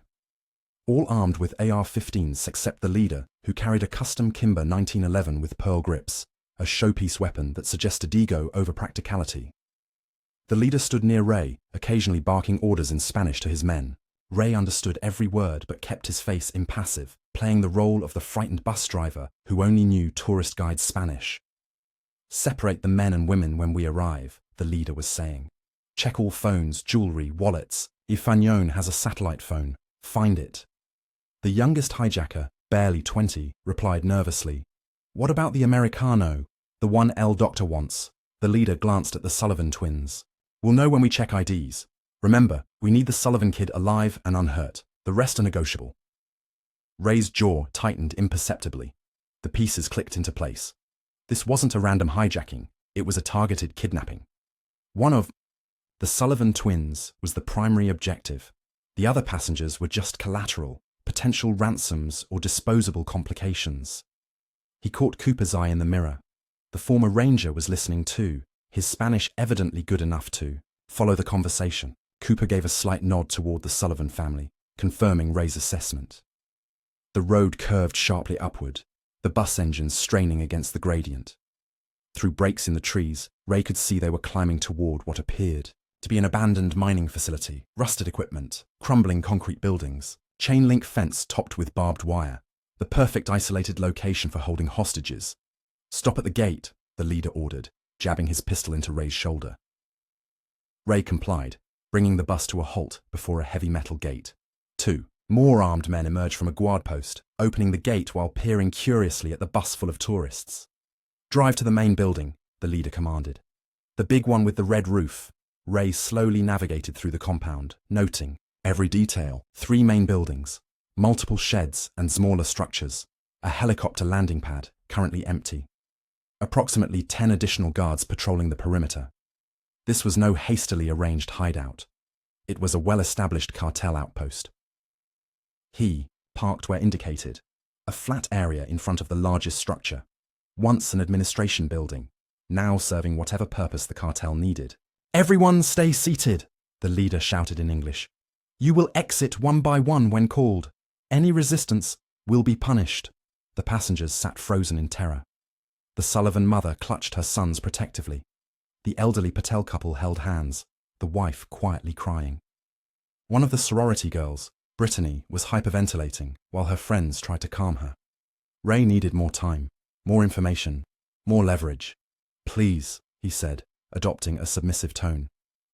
All armed with AR-15s except the leader, who carried a custom Kimber 1911 with pearl grips, a showpiece weapon that suggested ego over practicality. The leader stood near Ray, occasionally barking orders in Spanish to his men. Ray understood every word but kept his face impassive, playing the role of the frightened bus driver who only knew tourist guide Spanish. "Separate the men and women when we arrive," the leader was saying. "Check all phones, jewelry, wallets. If Fagnon has a satellite phone, find it." The youngest hijacker, barely 20, replied nervously. "What about the Americano? The one El Doctor wants." The leader glanced at the Sullivan twins. "We'll know when we check IDs. Remember, we need the Sullivan kid alive and unhurt. The rest are negotiable." Ray's jaw tightened imperceptibly. The pieces clicked into place. This wasn't a random hijacking, it was a targeted kidnapping. One of the Sullivan twins was the primary objective. The other passengers were just collateral, potential ransoms or disposable complications. He caught Cooper's eye in the mirror. The former ranger was listening too, his Spanish evidently good enough to follow the conversation. Cooper gave a slight nod toward the Sullivan family, confirming Ray's assessment. The road curved sharply upward, the bus engines straining against the gradient. Through breaks in the trees, Ray could see they were climbing toward what appeared to be an abandoned mining facility, rusted equipment, crumbling concrete buildings, chain-link fence topped with barbed wire, the perfect isolated location for holding hostages. "Stop at the gate," the leader ordered, jabbing his pistol into Ray's shoulder. Ray complied, bringing the bus to a halt before a heavy metal gate. 2 more armed men emerged from a guard post, opening the gate while peering curiously at the bus full of tourists. "Drive to the main building," the leader commanded. "The big one with the red roof." Ray slowly navigated through the compound, noting every detail. 3 main buildings, multiple sheds and smaller structures. a helicopter landing pad, currently empty. Approximately 10 additional guards patrolling the perimeter. This was no hastily arranged hideout. It was a well-established cartel outpost. He parked where indicated, a flat area in front of the largest structure, once an administration building, now serving whatever purpose the cartel needed. "Everyone stay seated," the leader shouted in English. "You will exit one by one when called. Any resistance will be punished." The passengers sat frozen in terror. The Sullivan mother clutched her sons protectively. The elderly Patel couple held hands, the wife quietly crying. One of the sorority girls, Brittany, was hyperventilating while her friends tried to calm her. Ray needed more time, more information, more leverage. "Please," he said, adopting a submissive tone.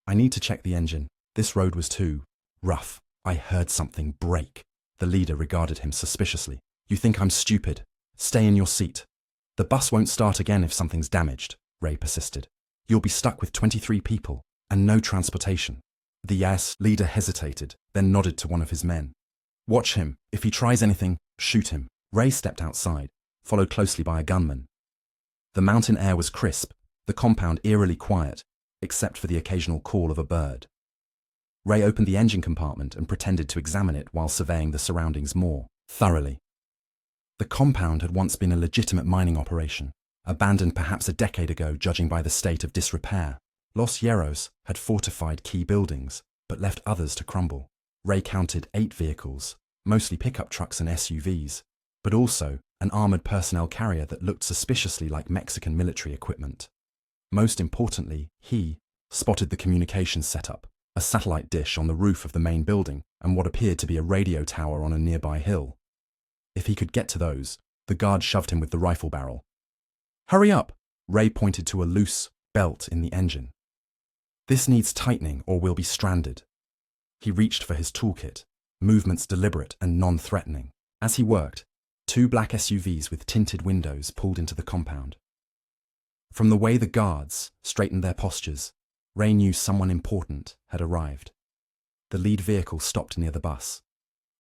"I need to check the engine. This road was too rough. I heard something break." The leader regarded him suspiciously. "You think I'm stupid? Stay in your seat." "The bus won't start again if something's damaged," Ray persisted. "You'll be stuck with 23 people and no transportation." The YAS leader hesitated, then nodded to one of his men. "Watch him. If he tries anything, shoot him." Ray stepped outside, followed closely by a gunman. The mountain air was crisp, the compound eerily quiet, except for the occasional call of a bird. Ray opened the engine compartment and pretended to examine it while surveying the surroundings more thoroughly. The compound had once been a legitimate mining operation, abandoned perhaps a decade ago judging by the state of disrepair. Los Hierros had fortified key buildings, but left others to crumble. Ray counted 8 vehicles, mostly pickup trucks and SUVs, but also an armored personnel carrier that looked suspiciously like Mexican military equipment. Most importantly, he spotted the communications setup, a satellite dish on the roof of the main building and what appeared to be a radio tower on a nearby hill. If he could get to those, the guard shoved him with the rifle barrel. "Hurry up!" Ray pointed to a loose belt in the engine. "This needs tightening or we'll be stranded." He reached for his toolkit, movements deliberate and non-threatening. As he worked, 2 black SUVs with tinted windows pulled into the compound. From the way the guards straightened their postures, Ray knew someone important had arrived. The lead vehicle stopped near the bus.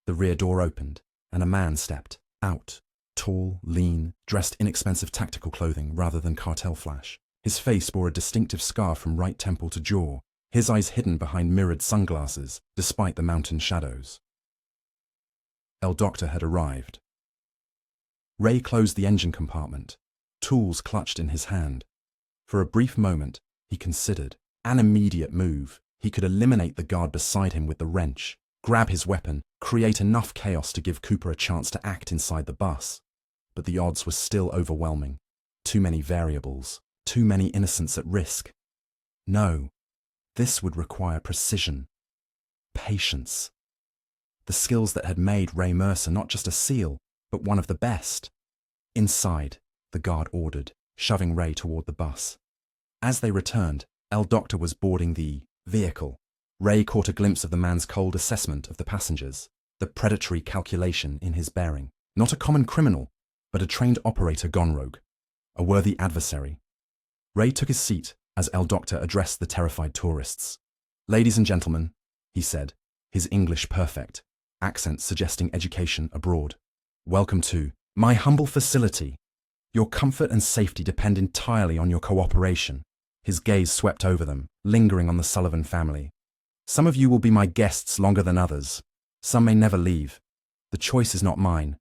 The rear door opened, and a man stepped out, tall, lean, dressed inexpensive tactical clothing rather than cartel flash. His face bore a distinctive scar from right temple to jaw, his eyes hidden behind mirrored sunglasses despite the mountain shadows. El Doctor had arrived. Ray closed the engine compartment, tools clutched in his hand. For a brief moment, he considered an immediate move. He could eliminate the guard beside him with the wrench, grab his weapon, create enough chaos to give Cooper a chance to act inside the bus. But the odds were still overwhelming. Too many variables. Too many innocents at risk. No, this would require precision, patience. The skills that had made Ray Mercer not just a SEAL, but one of the best. "Inside," the guard ordered, shoving Ray toward the bus. As they returned, El Doctor was boarding the vehicle. Ray caught a glimpse of the man's cold assessment of the passengers, the predatory calculation in his bearing. Not a common criminal, but a trained operator gone rogue, a worthy adversary. Ray took his seat as El Doctor addressed the terrified tourists. "Ladies and gentlemen," he said, his English perfect, accent suggesting education abroad. "Welcome to my humble facility. Your comfort and safety depend entirely on your cooperation." His gaze swept over them, lingering on the Sullivan family. "Some of you will be my guests longer than others. Some may never leave. The choice is not mine,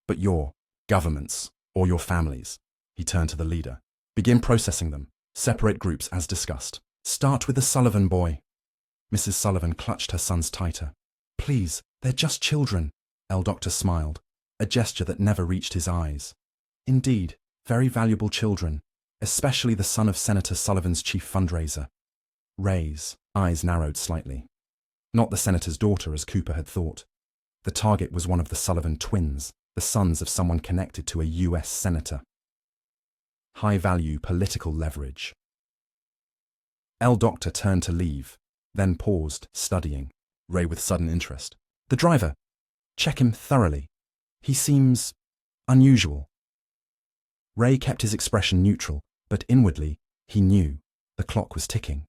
but your government's or your families." He turned to the leader. "Begin processing them. Separate groups as discussed. Start with the Sullivan boy." Mrs. Sullivan clutched her sons tighter. "Please, they're just children." El Doctor smiled, a gesture that never reached his eyes. "Indeed, very valuable children, especially the son of Senator Sullivan's chief fundraiser." Ray's eyes narrowed slightly. Not the senator's daughter, as Cooper had thought. The target was one of the Sullivan twins, the sons of someone connected to a U.S. senator. High-value political leverage. El Doctor turned to leave, then paused, studying Ray with sudden interest. "The driver. Check him thoroughly. He seems unusual." Ray kept his expression neutral, but inwardly, he knew the clock was ticking.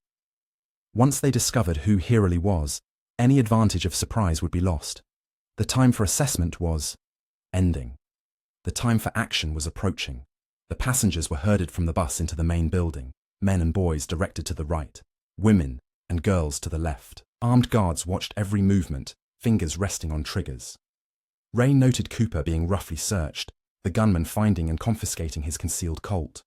Once they discovered who Hiraly was, any advantage of surprise would be lost. The time for assessment was ending. The time for action was approaching. The passengers were herded from the bus into the main building, men and boys directed to the right, women and girls to the left. Armed guards watched every movement, fingers resting on triggers. Ray noted Cooper being roughly searched, the gunman finding and confiscating his concealed Colt.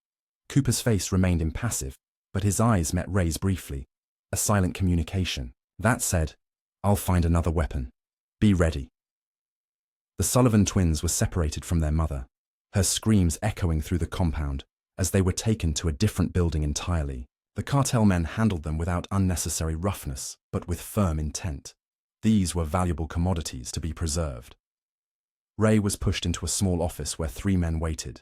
Cooper's face remained impassive, but his eyes met Ray's briefly. A silent communication. That said, "I'll find another weapon. Be ready." The Sullivan twins were separated from their mother, her screams echoing through the compound as they were taken to a different building entirely. The cartel men handled them without unnecessary roughness, but with firm intent. These were valuable commodities to be preserved. Ray was pushed into a small office where 3 men waited.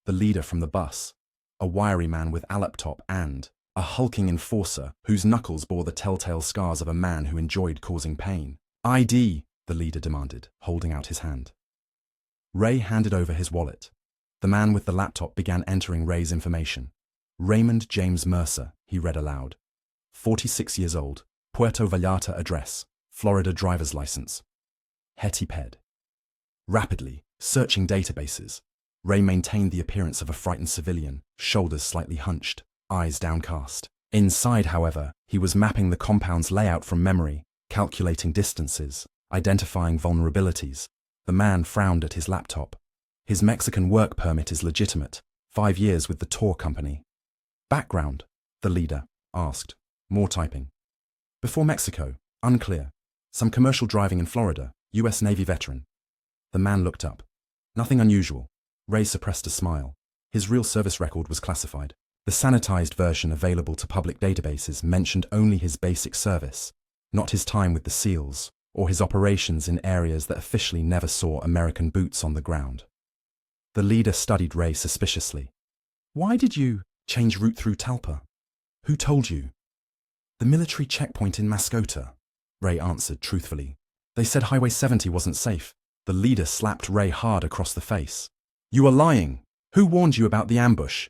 The leader from the bus, a wiry man with a laptop, and a hulking enforcer whose knuckles bore the telltale scars of a man who enjoyed causing pain. "ID," the leader demanded, holding out his hand. Ray handed over his wallet. The man with the laptop began entering Ray's information. Raymond James Mercer, he read aloud. 46 years old, Puerto Vallarta address, Florida driver's license. Hetty Ped. Rapidly, searching databases, Ray maintained the appearance of a frightened civilian, shoulders slightly hunched, eyes downcast. Inside, however, he was mapping the compound's layout from memory, calculating distances, identifying vulnerabilities. The man frowned at his laptop. His Mexican work permit is legitimate, 5 years with the tour company. "Background?" the leader asked, more typing. "Before Mexico, unclear. Some commercial driving in Florida, U.S. Navy veteran." The man looked up. Nothing unusual. Ray suppressed a smile. His real service record was classified. The sanitized version available to public databases mentioned only his basic service, not his time with the SEALs, or his operations in areas that officially never saw American boots on the ground. The leader studied Ray suspiciously. "Why did you change route through Talpa? Who told you?" "The military checkpoint in Mascota," Ray answered truthfully. "They said Highway 70 wasn't safe." The leader slapped Ray hard across the face. "You are lying! Who warned you about the ambush?"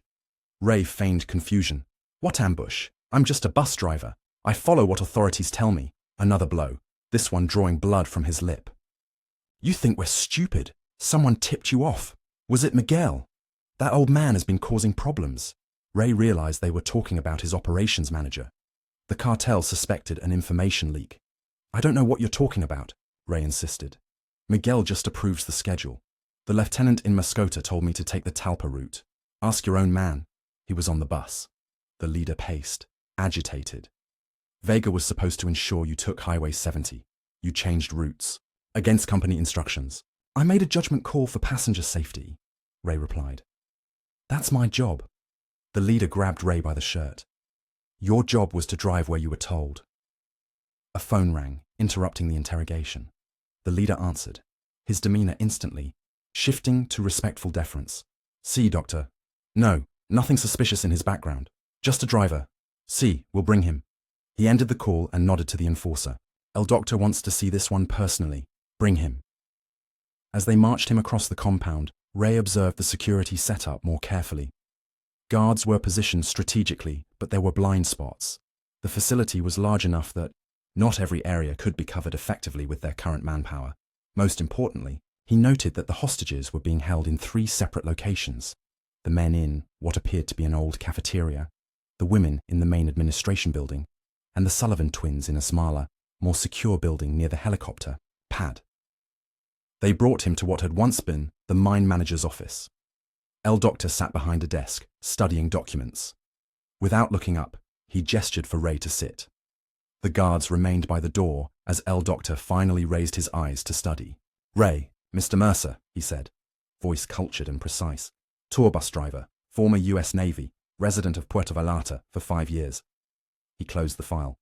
Ray feigned confusion. "What ambush? I'm just a bus driver. I follow what authorities tell me." Another blow, this one drawing blood from his lip. "You think we're stupid? Someone tipped you off. Was it Miguel? That old man has been causing problems." Ray realized they were talking about his operations manager. The cartel suspected an information leak. "I don't know what you're talking about," Ray insisted. "Miguel just approves the schedule. The lieutenant in Mascota told me to take the Talpa route. Ask your own man. He was on the bus." The leader paced, agitated. "Vega was supposed to ensure you took Highway 70. You changed routes. Against company instructions." "I made a judgment call for passenger safety," Ray replied. "That's my job." The leader grabbed Ray by the shirt. "Your job was to drive where you were told." A phone rang, interrupting the interrogation. The leader answered, his demeanor instantly shifting to respectful deference. "See, doctor." "No, nothing suspicious in his background. Just a driver." "See, we'll bring him." He ended the call and nodded to the enforcer. "El Doctor wants to see this one personally. Bring him." As they marched him across the compound, Ray observed the security setup more carefully. Guards were positioned strategically, but there were blind spots. The facility was large enough that not every area could be covered effectively with their current manpower. Most importantly, he noted that the hostages were being held in 3 separate locations. The men in what appeared to be an old cafeteria, the women in the main administration building, and the Sullivan twins in a smaller, more secure building near the helicopter pad. They brought him to what had once been the mine manager's office. El Doctor sat behind a desk, studying documents. Without looking up, he gestured for Ray to sit. The guards remained by the door as El Doctor finally raised his eyes to study. "Ray, Mr. Mercer," he said, voice cultured and precise. "Tour bus driver, former U.S. Navy, resident of Puerto Vallarta for 5 years." He closed the file.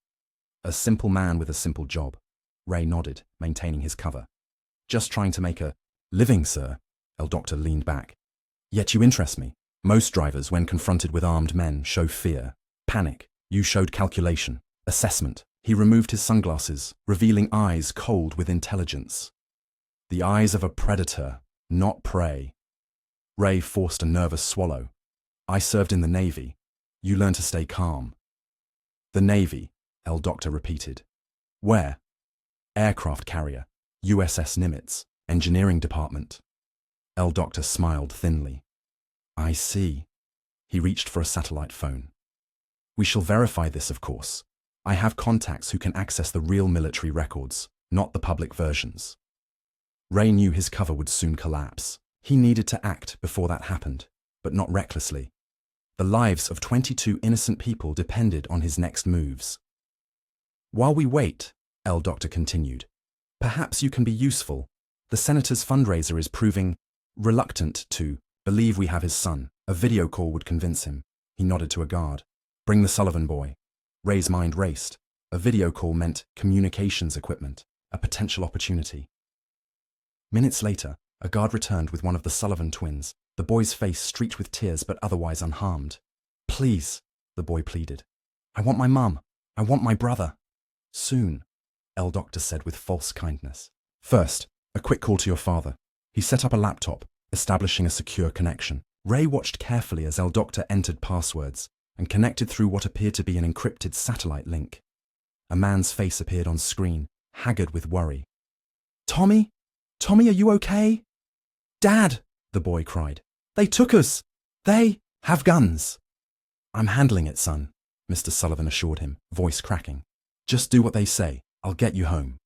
"A simple man with a simple job." Ray nodded, maintaining his cover. "Just trying to make a living, sir." El Doctor leaned back. "Yet you interest me. Most drivers, when confronted with armed men, show fear, panic. You showed calculation, assessment." He removed his sunglasses, revealing eyes cold with intelligence. The eyes of a predator, not prey. Ray forced a nervous swallow. "I served in the Navy. You learn to stay calm." "The Navy," El Doctor repeated. "Where?" "Aircraft carrier, USS Nimitz, engineering department." Doctor smiled thinly. I see. He reached for a satellite phone. We shall verify this, of course. I have contacts who can access the real military records, not the public versions. Ray knew his cover would soon collapse. He needed to act before that happened, but not recklessly. The lives of 22 innocent people depended on his next moves. While we wait, Doctor continued, perhaps you can be useful. The senator's fundraiser is proving reluctant to believe we have his son. A video call would convince him. He nodded to a guard. Bring the Sullivan boy. Ray's mind raced. A video call meant communications equipment, a potential opportunity. Minutes later, a guard returned with one of the Sullivan twins, the boy's face streaked with tears but otherwise unharmed. Please, the boy pleaded. I want my mum. I want my brother. Soon, Doctor said with false kindness. First, a quick call to your father. He set up a laptop, establishing a secure connection. Ray watched carefully as Doctor entered passwords and connected through what appeared to be an encrypted satellite link. A man's face appeared on screen, haggard with worry. Tommy? Tommy, are you okay? Dad, the boy cried. They took us. They have guns. I'm handling it, son, Mr. Sullivan assured him, voice cracking. Just do what they say. I'll get you home.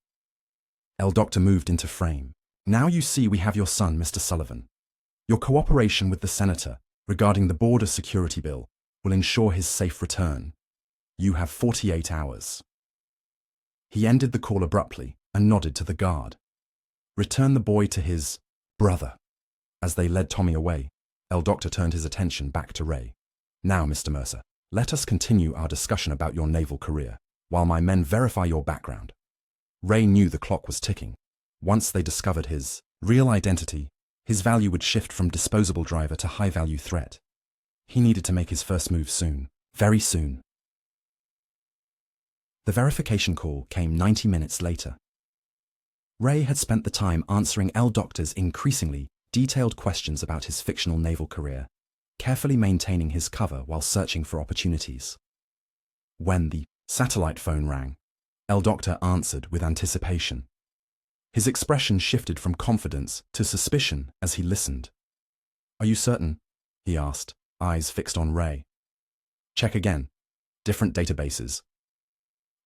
Doctor moved into frame. Now you see we have your son, Mr. Sullivan. Your cooperation with the senator regarding the border security bill will ensure his safe return. You have 48 hours. He ended the call abruptly and nodded to the guard. Return the boy to his brother. As they led Tommy away, Doctor turned his attention back to Ray. Now, Mr. Mercer, let us continue our discussion about your naval career, while my men verify your background. Ray knew the clock was ticking. Once they discovered his real identity, his value would shift from disposable driver to high-value threat. He needed to make his first move soon, very soon. The verification call came 90 minutes later. Ray had spent the time answering Doctor's increasingly detailed questions about his fictional naval career, carefully maintaining his cover while searching for opportunities. When the satellite phone rang, Doctor answered with anticipation. His expression shifted from confidence to suspicion as he listened. Are you certain? He asked, eyes fixed on Ray. Check again. Different databases.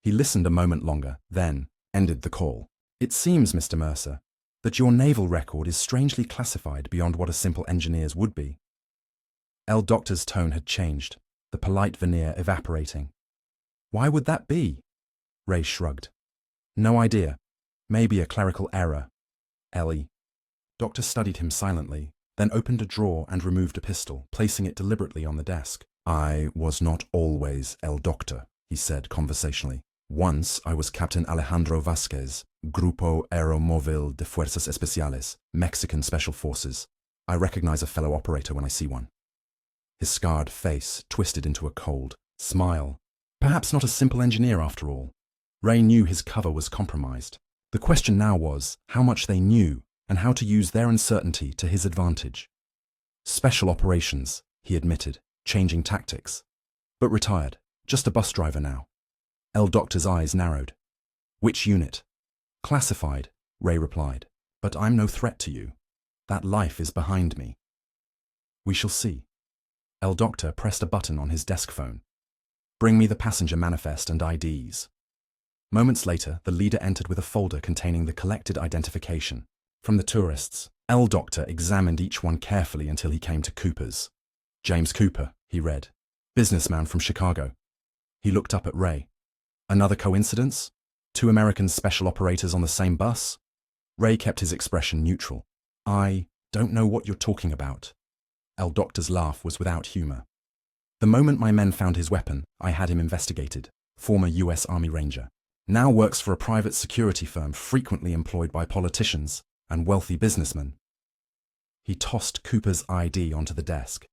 He listened a moment longer, then ended the call. It seems, Mr. Mercer, that your naval record is strangely classified beyond what a simple engineer's would be. Doctor's tone had changed, the polite veneer evaporating. Why would that be? Ray shrugged. No idea. Maybe a clerical error. Ellie. Doctor studied him silently, then opened a drawer and removed a pistol, placing it deliberately on the desk. I was not always Doctor, he said conversationally. Once I was Captain Alejandro Vasquez, Grupo Aeromóvil de Fuerzas Especiales, Mexican Special Forces. I recognize a fellow operator when I see one. His scarred face twisted into a cold smile. Perhaps not a simple engineer after all. Ray knew his cover was compromised. The question now was how much they knew and how to use their uncertainty to his advantage. Special operations, he admitted, changing tactics. But retired, just a bus driver now. Doctor's eyes narrowed. Which unit? Classified, Ray replied. But I'm no threat to you. That life is behind me. We shall see. Doctor pressed a button on his desk phone. Bring me the passenger manifest and IDs. Moments later, the leader entered with a folder containing the collected identification. From the tourists, Doctor examined each one carefully until he came to Cooper's. James Cooper, he read. Businessman from Chicago. He looked up at Ray. Another coincidence? 2 American special operators on the same bus? Ray kept his expression neutral. I don't know what you're talking about. Doctor's laugh was without humor. The moment my men found his weapon, I had him investigated. Former US Army Ranger. Now works for a private security firm frequently employed by politicians and wealthy businessmen. He tossed Cooper's ID onto the desk.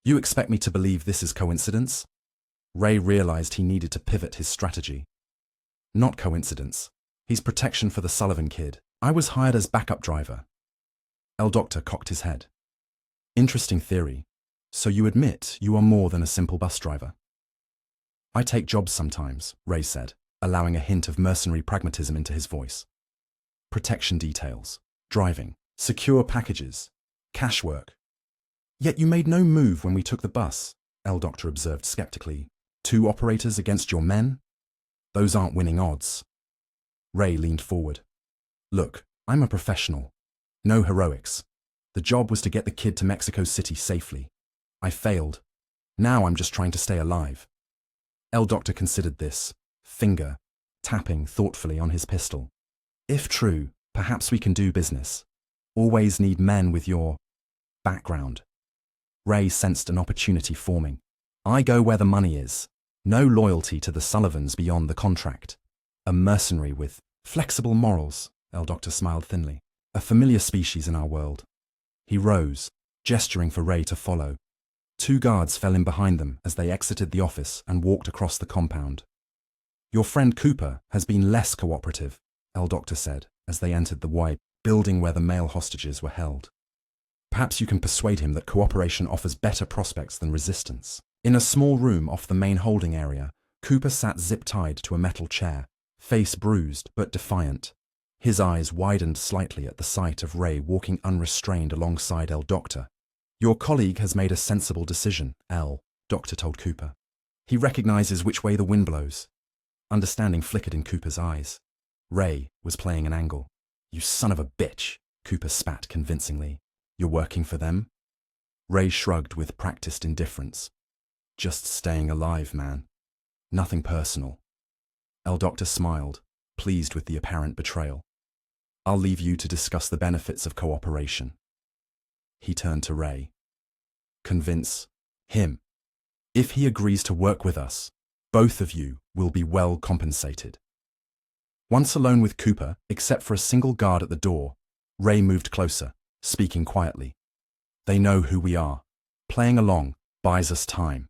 You expect me to believe this is coincidence? Ray realized he needed to pivot his strategy. Not coincidence. He's protection for the Sullivan kid. I was hired as backup driver. Doctor cocked his head. Interesting theory. So you admit you are more than a simple bus driver? I take jobs sometimes, Ray said, allowing a hint of mercenary pragmatism into his voice. Protection details, driving, secure packages, Cash work. Yet you made no move when we took the bus, El Doctor observed skeptically. 2 operators against your men? Those aren't winning odds. Ray leaned forward. Look, I'm a professional. No heroics. The job was to get the kid to Mexico City safely. I failed. Now I'm just trying to stay alive. El Doctor considered this, finger tapping thoughtfully on his pistol. If true, perhaps we can do business. Always need men with your background. Ray sensed an opportunity forming. I go where the money is. No loyalty to the Sullivans beyond the contract. A mercenary with flexible morals, El Doctor smiled thinly. A familiar species in our world. He rose, gesturing for Ray to follow. 2 guards fell in behind them as they exited the office and walked across the compound. Your friend Cooper has been less cooperative, El Doctor said as they entered the white building where the male hostages were held. Perhaps you can persuade him that cooperation offers better prospects than resistance. In a small room off the main holding area, Cooper sat zip-tied to a metal chair, face bruised but defiant. His eyes widened slightly at the sight of Ray walking unrestrained alongside El Doctor. Your colleague has made a sensible decision, El, Doctor told Cooper. He recognizes which way the wind blows. Understanding flickered in Cooper's eyes. Ray was playing an angle. You son of a bitch, Cooper spat convincingly. You're working for them? Ray shrugged with practiced indifference. Just staying alive, man. Nothing personal. El Doctor smiled, pleased with the apparent betrayal. I'll leave you to discuss the benefits of cooperation. He turned to Ray. Convince him. If he agrees to work with us, both of you will be well compensated. Once alone with Cooper, except for a single guard at the door, Ray moved closer, speaking quietly. They know who we are. Playing along buys us time.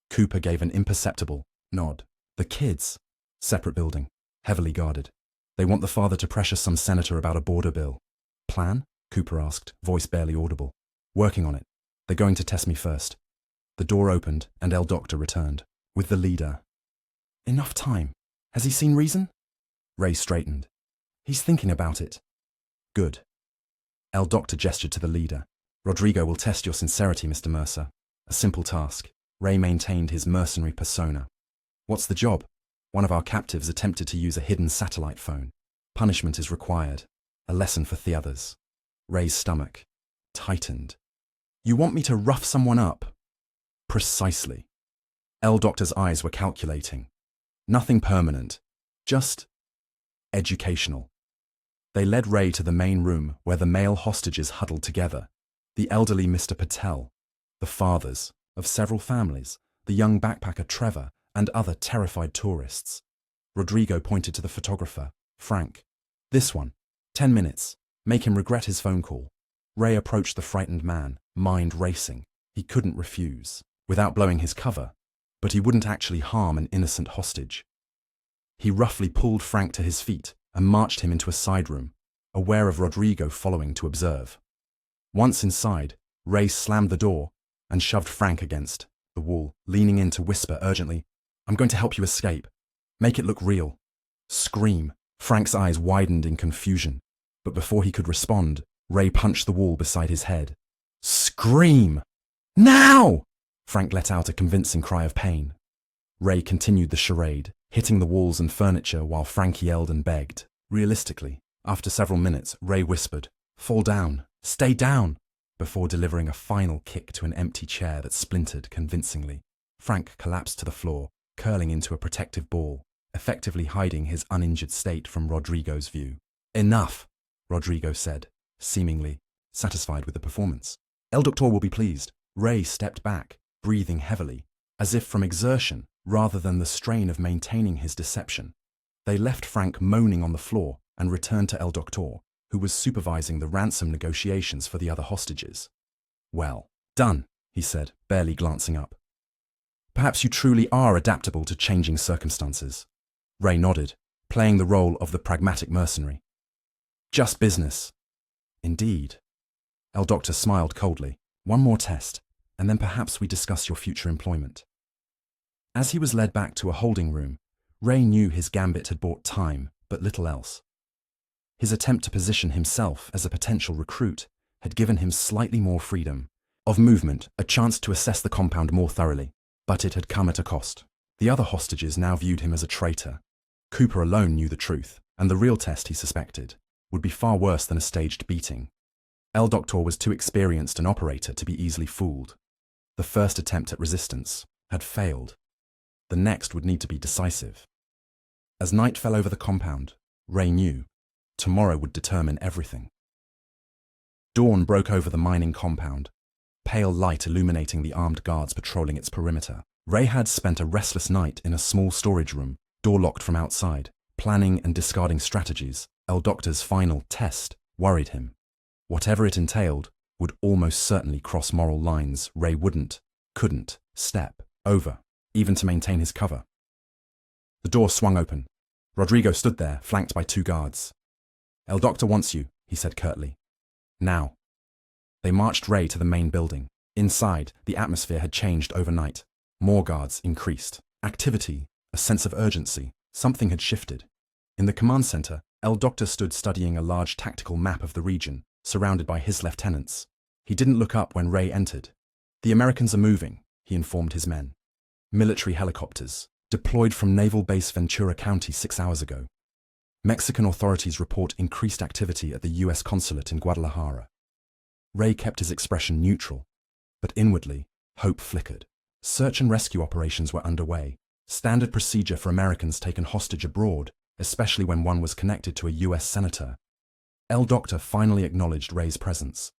Cooper gave an imperceptible nod. The kids. Separate building, heavily guarded. They want the father to pressure some senator about a border bill. Plan? Cooper asked, voice barely audible. Working on it. They're going to test me first. The door opened and El Doctor returned, with the leader. Enough time. Has he seen reason? Ray straightened. He's thinking about it. Good. El Doctor gestured to the leader. Rodrigo will test your sincerity, Mr. Mercer. A simple task. Ray maintained his mercenary persona. What's the job? One of our captives attempted to use a hidden satellite phone. Punishment is required. A lesson for the others. Ray's stomach tightened. You want me to rough someone up? Precisely. El Doctor's eyes were calculating. Nothing permanent. Just educational. They led Ray to the main room where the male hostages huddled together. The elderly Mr. Patel, the fathers of several families, the young backpacker Trevor, and other terrified tourists. Rodrigo pointed to the photographer, Frank. This one. 10 minutes. Make him regret his phone call. Ray approached the frightened man, mind racing. He couldn't refuse, without blowing his cover, but he wouldn't actually harm an innocent hostage. He roughly pulled Frank to his feet and marched him into a side room, aware of Rodrigo following to observe. Once inside, Ray slammed the door and shoved Frank against the wall, leaning in to whisper urgently, I'm going to help you escape. Make it look real. Scream. Frank's eyes widened in confusion, but before he could respond, Ray punched the wall beside his head. Scream! Now! Frank let out a convincing cry of pain. Ray continued the charade, hitting the walls and furniture while Frank yelled and begged. Realistically, after several minutes, Ray whispered, Fall down, stay down, before delivering a final kick to an empty chair that splintered convincingly. Frank collapsed to the floor, curling into a protective ball, effectively hiding his uninjured state from Rodrigo's view. Enough, Rodrigo said, seemingly satisfied with the performance. El Doctor will be pleased. Ray stepped back, breathing heavily, as if from exertion rather than the strain of maintaining his deception. They left Frank moaning on the floor and returned to El Doctor, who was supervising the ransom negotiations for the other hostages. Well, done, he said, barely glancing up. Perhaps you truly are adaptable to changing circumstances. Ray nodded, playing the role of the pragmatic mercenary. Just business. Indeed. El Doctor smiled coldly. One more test, and then perhaps we discuss your future employment. As he was led back to a holding room, Ray knew his gambit had bought time, but little else. His attempt to position himself as a potential recruit had given him slightly more freedom of movement, a chance to assess the compound more thoroughly, but it had come at a cost. The other hostages now viewed him as a traitor. Cooper alone knew the truth, and the real test, he suspected, would be far worse than a staged beating. El Doctor was too experienced an operator to be easily fooled. The first attempt at resistance had failed. The next would need to be decisive. As night fell over the compound, Ray knew tomorrow would determine everything. Dawn broke over the mining compound, pale light illuminating the armed guards patrolling its perimeter. Ray had spent a restless night in a small storage room, door locked from outside, planning and discarding strategies. El Doctor's final test worried him. Whatever it entailed would almost certainly cross moral lines Ray couldn't step over, even to maintain his cover. The door swung open. Rodrigo stood there, flanked by 2 guards. El Doctor wants you, he said curtly. Now. They marched Ray to the main building. Inside, the atmosphere had changed overnight. More guards increased. Activity, a sense of urgency. Something had shifted. In the command center, El Doctor stood studying a large tactical map of the region, surrounded by his lieutenants. He didn't look up when Ray entered. The Americans are moving, he informed his men. Military helicopters, deployed from Naval Base Ventura County 6 hours ago. Mexican authorities report increased activity at the U.S. consulate in Guadalajara. Ray kept his expression neutral, but inwardly, hope flickered. Search and rescue operations were underway, standard procedure for Americans taken hostage abroad, especially when one was connected to a U.S. senator. El Doctor finally acknowledged Ray's presence.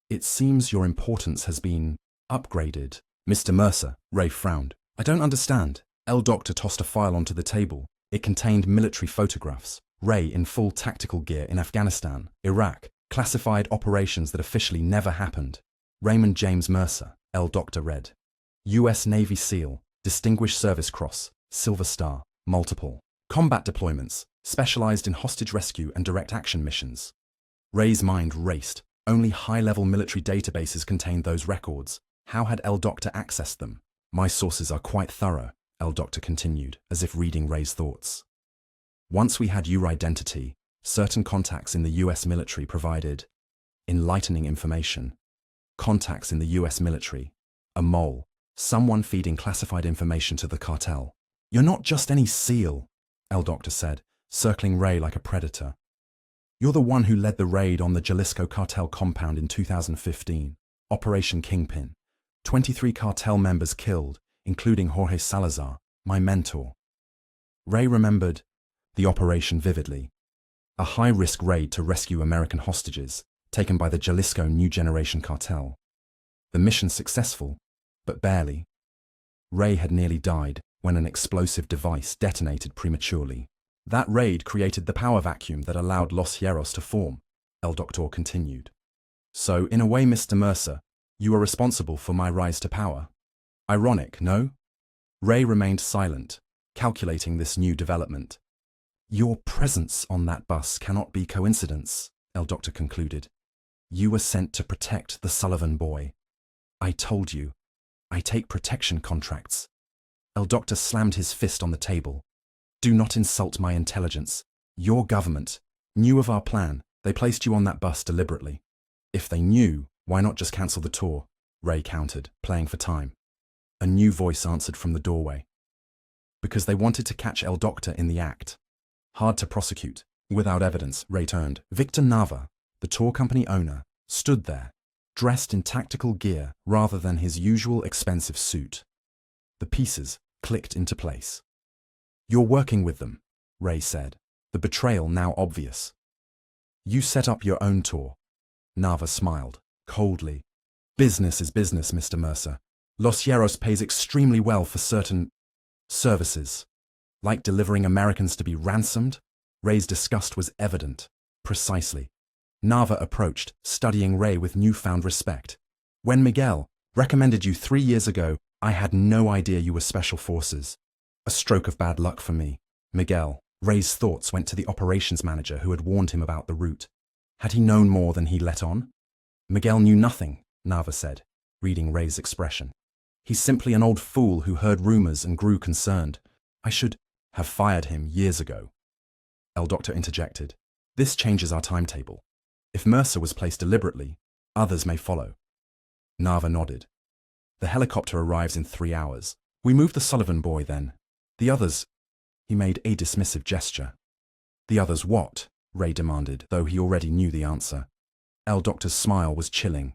It seems your importance has been upgraded. Mr. Mercer, Ray frowned. I don't understand. El Doctor tossed a file onto the table. It contained military photographs. Ray in full tactical gear in Afghanistan, Iraq, classified operations that officially never happened. Raymond James Mercer, El Doctor read. U.S. Navy SEAL, Distinguished Service Cross, Silver Star, multiple. Combat deployments, specialized in hostage rescue and direct action missions. Ray's mind raced. Only high-level military databases contained those records. How had El Doctor accessed them? My sources are quite thorough, El Doctor continued, as if reading Ray's thoughts. Once we had your identity, certain contacts in the U.S. military provided enlightening information. Contacts in the U.S. military. A mole. Someone feeding classified information to the cartel. You're not just any SEAL, El Doctor said, circling Ray like a predator. You're the one who led the raid on the Jalisco cartel compound in 2015. Operation Kingpin. 23 cartel members killed, including Jorge Salazar, my mentor. Ray remembered the operation vividly. A high-risk raid to rescue American hostages, taken by the Jalisco New Generation cartel. The mission successful, but barely. Ray had nearly died when an explosive device detonated prematurely. That raid created the power vacuum that allowed Los Hierros to form, El Doctor continued. So, in a way, Mr. Mercer, you are responsible for my rise to power. Ironic, no? Ray remained silent, calculating this new development. Your presence on that bus cannot be coincidence, El Doctor concluded. You were sent to protect the Sullivan boy. I told you. I take protection contracts. El Doctor slammed his fist on the table. Do not insult my intelligence. Your government knew of our plan. They placed you on that bus deliberately. If they knew, why not just cancel the tour? Ray countered, playing for time. A new voice answered from the doorway. Because they wanted to catch El Doctor in the act. Hard to prosecute. Without evidence, Ray turned. Victor Nava, the tour company owner, stood there, dressed in tactical gear rather than his usual expensive suit. The pieces clicked into place. You're working with them, Ray said, the betrayal now obvious. You set up your own tour. Nava smiled, coldly. Business is business, Mr. Mercer. Los Hierros pays extremely well for certain services. Like delivering Americans to be ransomed? Ray's disgust was evident. Precisely. Nava approached, studying Ray with newfound respect. When Miguel recommended you 3 years ago, I had no idea you were special forces. A stroke of bad luck for me. Miguel. Ray's thoughts went to the operations manager who had warned him about the route. Had he known more than he let on? Miguel knew nothing, Nava said, reading Ray's expression. He's simply an old fool who heard rumors and grew concerned. I should have fired him years ago. El Doctor interjected. This changes our timetable. If Mercer was placed deliberately, Others may follow. Nava nodded. The helicopter arrives in 3 hours. We move the Sullivan boy then. The others… He made a dismissive gesture. The others what? Ray demanded, though he already knew the answer. El Doctor's smile was chilling.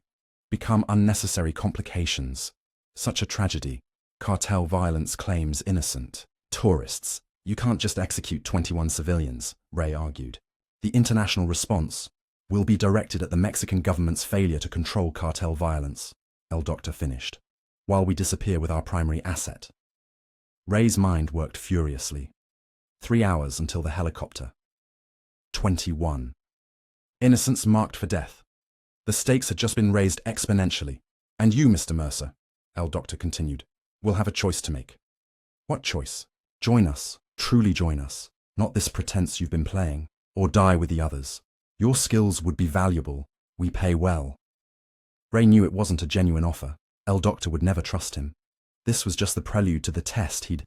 Become unnecessary complications. Such a tragedy. Cartel violence claims innocent. Tourists. You can't just execute 21 civilians, Ray argued. The international response will be directed at the Mexican government's failure to control cartel violence, El Doctor finished, while we disappear with our primary asset. Ray's mind worked furiously. 3 hours until the helicopter. 21. Innocents marked for death. The stakes had just been raised exponentially. And you, Mr. Mercer, El Doctor continued, will have a choice to make. What choice? Join us, truly join us, not this pretense you've been playing, or die with the others. Your skills would be valuable. We pay well. Ray knew it wasn't a genuine offer. El Doctor would never trust him. This was just the prelude to the test he'd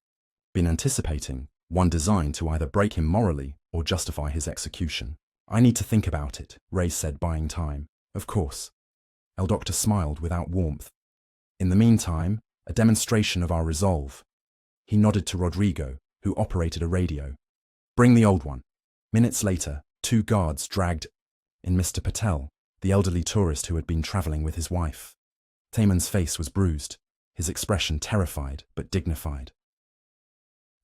been anticipating, one designed to either break him morally or justify his execution. I need to think about it, Ray said, buying time. Of course. El Doctor smiled without warmth. In the meantime, a demonstration of our resolve. He nodded to Rodrigo, who operated a radio. Bring the old one. Minutes later, 2 guards dragged in Mr. Patel, the elderly tourist who had been traveling with his wife. Tayman's face was bruised, his expression terrified but dignified.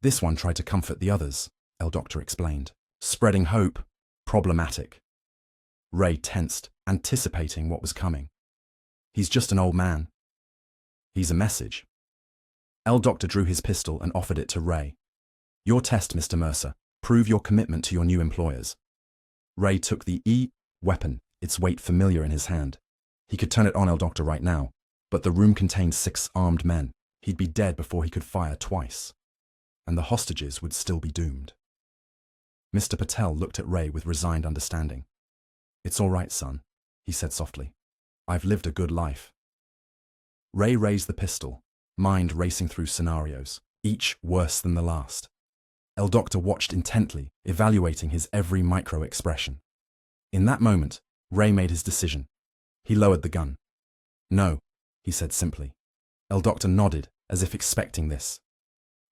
This one tried to comfort the others, El Doctor explained. Spreading hope. Problematic. Ray tensed, anticipating what was coming. He's just an old man. He's a message. El Doctor drew his pistol and offered it to Ray. Your test, Mr. Mercer. Prove your commitment to your new employers. Ray took the weapon, its weight familiar in his hand. He could turn it on El Doctor right now, but the room contained 6 armed men. He'd be dead before he could fire twice. And the hostages would still be doomed. Mr. Patel looked at Ray with resigned understanding. It's all right, son, he said softly. I've lived a good life. Ray raised the pistol, mind racing through scenarios, each worse than the last. El Doctor watched intently, evaluating his every micro-expression. In that moment, Ray made his decision. He lowered the gun. No, he said simply. El Doctor nodded, as if expecting this.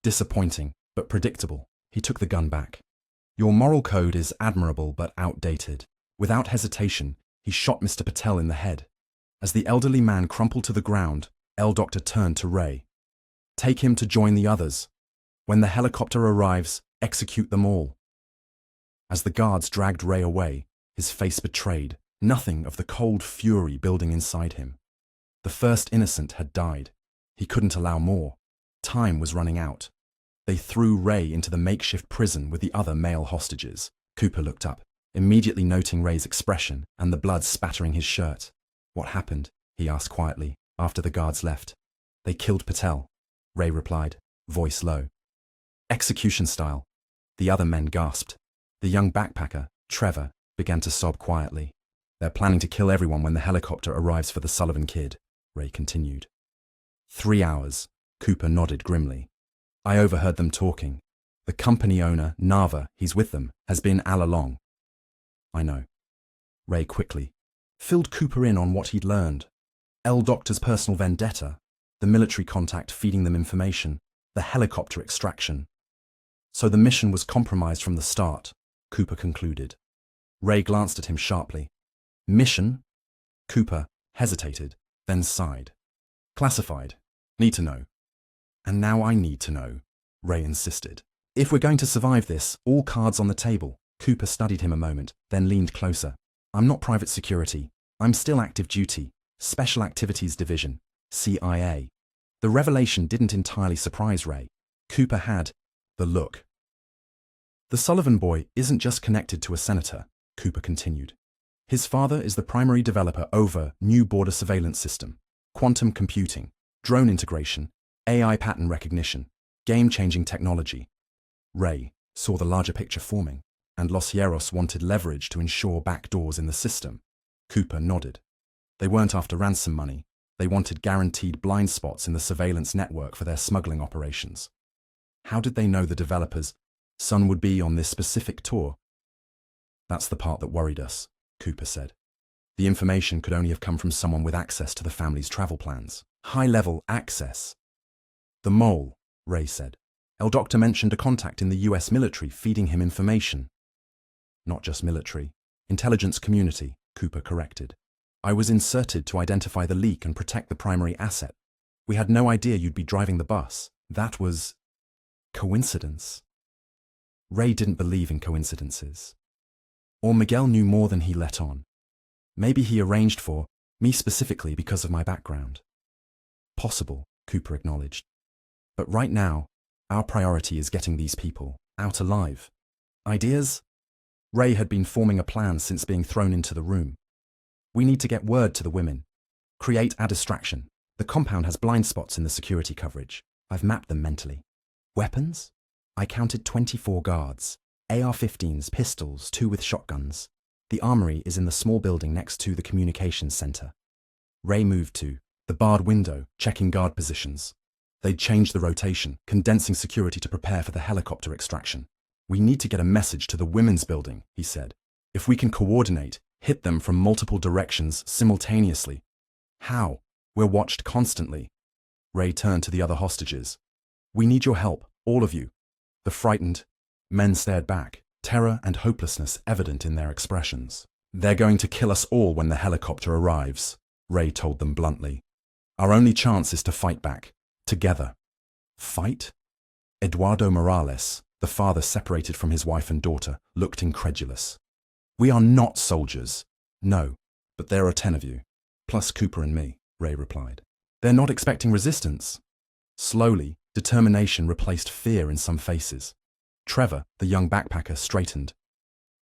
Disappointing, but predictable, he took the gun back. Your moral code is admirable but outdated. Without hesitation, he shot Mr. Patel in the head. As the elderly man crumpled to the ground, El Doctor turned to Ray. Take him to join the others. When the helicopter arrives, execute them all. As the guards dragged Ray away, his face betrayed nothing of the cold fury building inside him. The first innocent had died. He couldn't allow more. Time was running out. They threw Ray into the makeshift prison with the other male hostages. Cooper looked up, immediately noting Ray's expression and the blood spattering his shirt. What happened? He asked quietly, after the guards left. They killed Patel, Ray replied, voice low. Execution style. The other men gasped. The young backpacker, Trevor, began to sob quietly. They're planning to kill everyone when the helicopter arrives for the Sullivan kid, Ray continued. 3 hours, Cooper nodded grimly. I overheard them talking. The company owner, Nava, he's with them, has been all along. I know. Ray quickly filled Cooper in on what he'd learned. El Doctor's personal vendetta, the military contact feeding them information, the helicopter extraction. So the mission was compromised from the start, Cooper concluded. Ray glanced at him sharply. Mission? Cooper hesitated, then sighed. Classified. Need to know. And now I need to know, Ray insisted. If we're going to survive this, all cards on the table. Cooper studied him a moment, then leaned closer. I'm not private security. I'm still active duty. Special Activities Division. CIA. The revelation didn't entirely surprise Ray. Cooper had the look. The Sullivan boy isn't just connected to a senator, Cooper continued. His father is the primary developer over new border surveillance system, quantum computing, drone integration, AI pattern recognition, game-changing technology. Ray saw the larger picture forming, and Los Hierros wanted leverage to ensure backdoors in the system. Cooper nodded. They weren't after ransom money. They wanted guaranteed blind spots in the surveillance network for their smuggling operations. How did they know the developer's son would be on this specific tour? That's the part that worried us, Cooper said. The information could only have come from someone with access to the family's travel plans. High-level access. The mole, Ray said. El Doctor mentioned a contact in the US military feeding him information. Not just military. Intelligence community, Cooper corrected. I was inserted to identify the leak and protect the primary asset. We had no idea you'd be driving the bus. That was coincidence. Ray didn't believe in coincidences. Or Miguel knew more than he let on. Maybe he arranged for me specifically because of my background. Possible, Cooper acknowledged. But right now, our priority is getting these people out alive. Ideas? Ray had been forming a plan since being thrown into the room. We need to get word to the women. Create a distraction. The compound has blind spots in the security coverage. I've mapped them mentally. Weapons? I counted 24 guards. AR-15s, pistols, 2 with shotguns. The armory is in the small building next to the communications center. Ray moved to the barred window, checking guard positions. They'd changed the rotation, condensing security to prepare for the helicopter extraction. We need to get a message to the women's building, he said. If we can coordinate, hit them from multiple directions simultaneously. How? We're watched constantly. Ray turned to the other hostages. We need your help, all of you. The frightened men stared back, terror and hopelessness evident in their expressions. They're going to kill us all when the helicopter arrives, Ray told them bluntly. Our only chance is to fight back, together. Fight? Eduardo Morales, the father separated from his wife and daughter, looked incredulous. We are not soldiers. No, but there are 10 of you, plus Cooper and me, Ray replied. They're not expecting resistance. Slowly, determination replaced fear in some faces. Trevor, the young backpacker, straightened.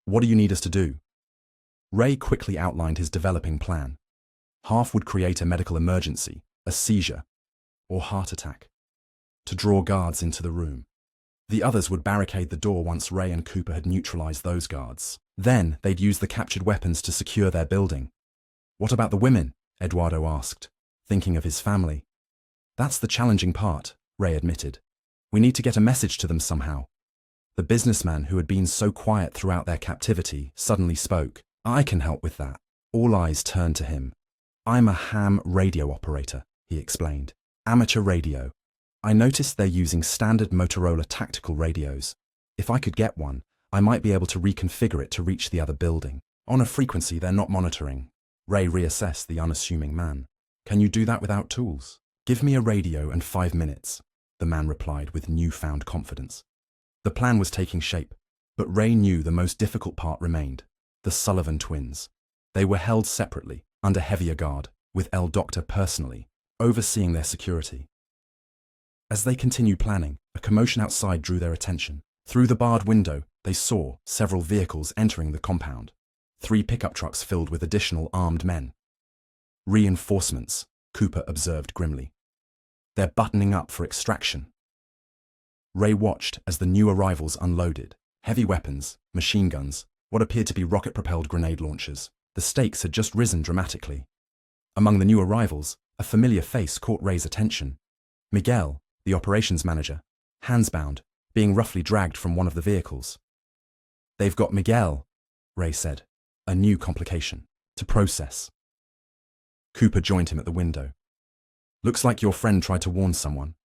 What do you need us to do? Ray quickly outlined his developing plan. Half would create a medical emergency, a seizure, or heart attack, to draw guards into the room. The others would barricade the door once Ray and Cooper had neutralized those guards. Then they'd use the captured weapons to secure their building. What about the women? Eduardo asked, thinking of his family. That's the challenging part, Ray admitted. We need to get a message to them somehow. The businessman who had been so quiet throughout their captivity suddenly spoke. I can help with that. All eyes turned to him. I'm a ham radio operator, he explained. Amateur radio. I noticed they're using standard Motorola tactical radios. If I could get one, I might be able to reconfigure it to reach the other building. On a frequency they're not monitoring. Ray reassessed the unassuming man. Can you do that without tools? Give me a radio and 5 minutes, the man replied with newfound confidence. The plan was taking shape, but Ray knew the most difficult part remained. The Sullivan twins. They were held separately, under heavier guard, with El Doctor personally, overseeing their security. As they continued planning, a commotion outside drew their attention. Through the barred window, they saw several vehicles entering the compound. 3 pickup trucks filled with additional armed men. Reinforcements, Cooper observed grimly. They're buttoning up for extraction. Ray watched as the new arrivals unloaded. Heavy weapons, machine guns, what appeared to be rocket-propelled grenade launchers. The stakes had just risen dramatically. Among the new arrivals, a familiar face caught Ray's attention. Miguel, the operations manager, hands-bound, being roughly dragged from one of the vehicles. They've got Miguel, Ray said, a new complication to process. Cooper joined him at the window. Looks like your friend tried to warn someone.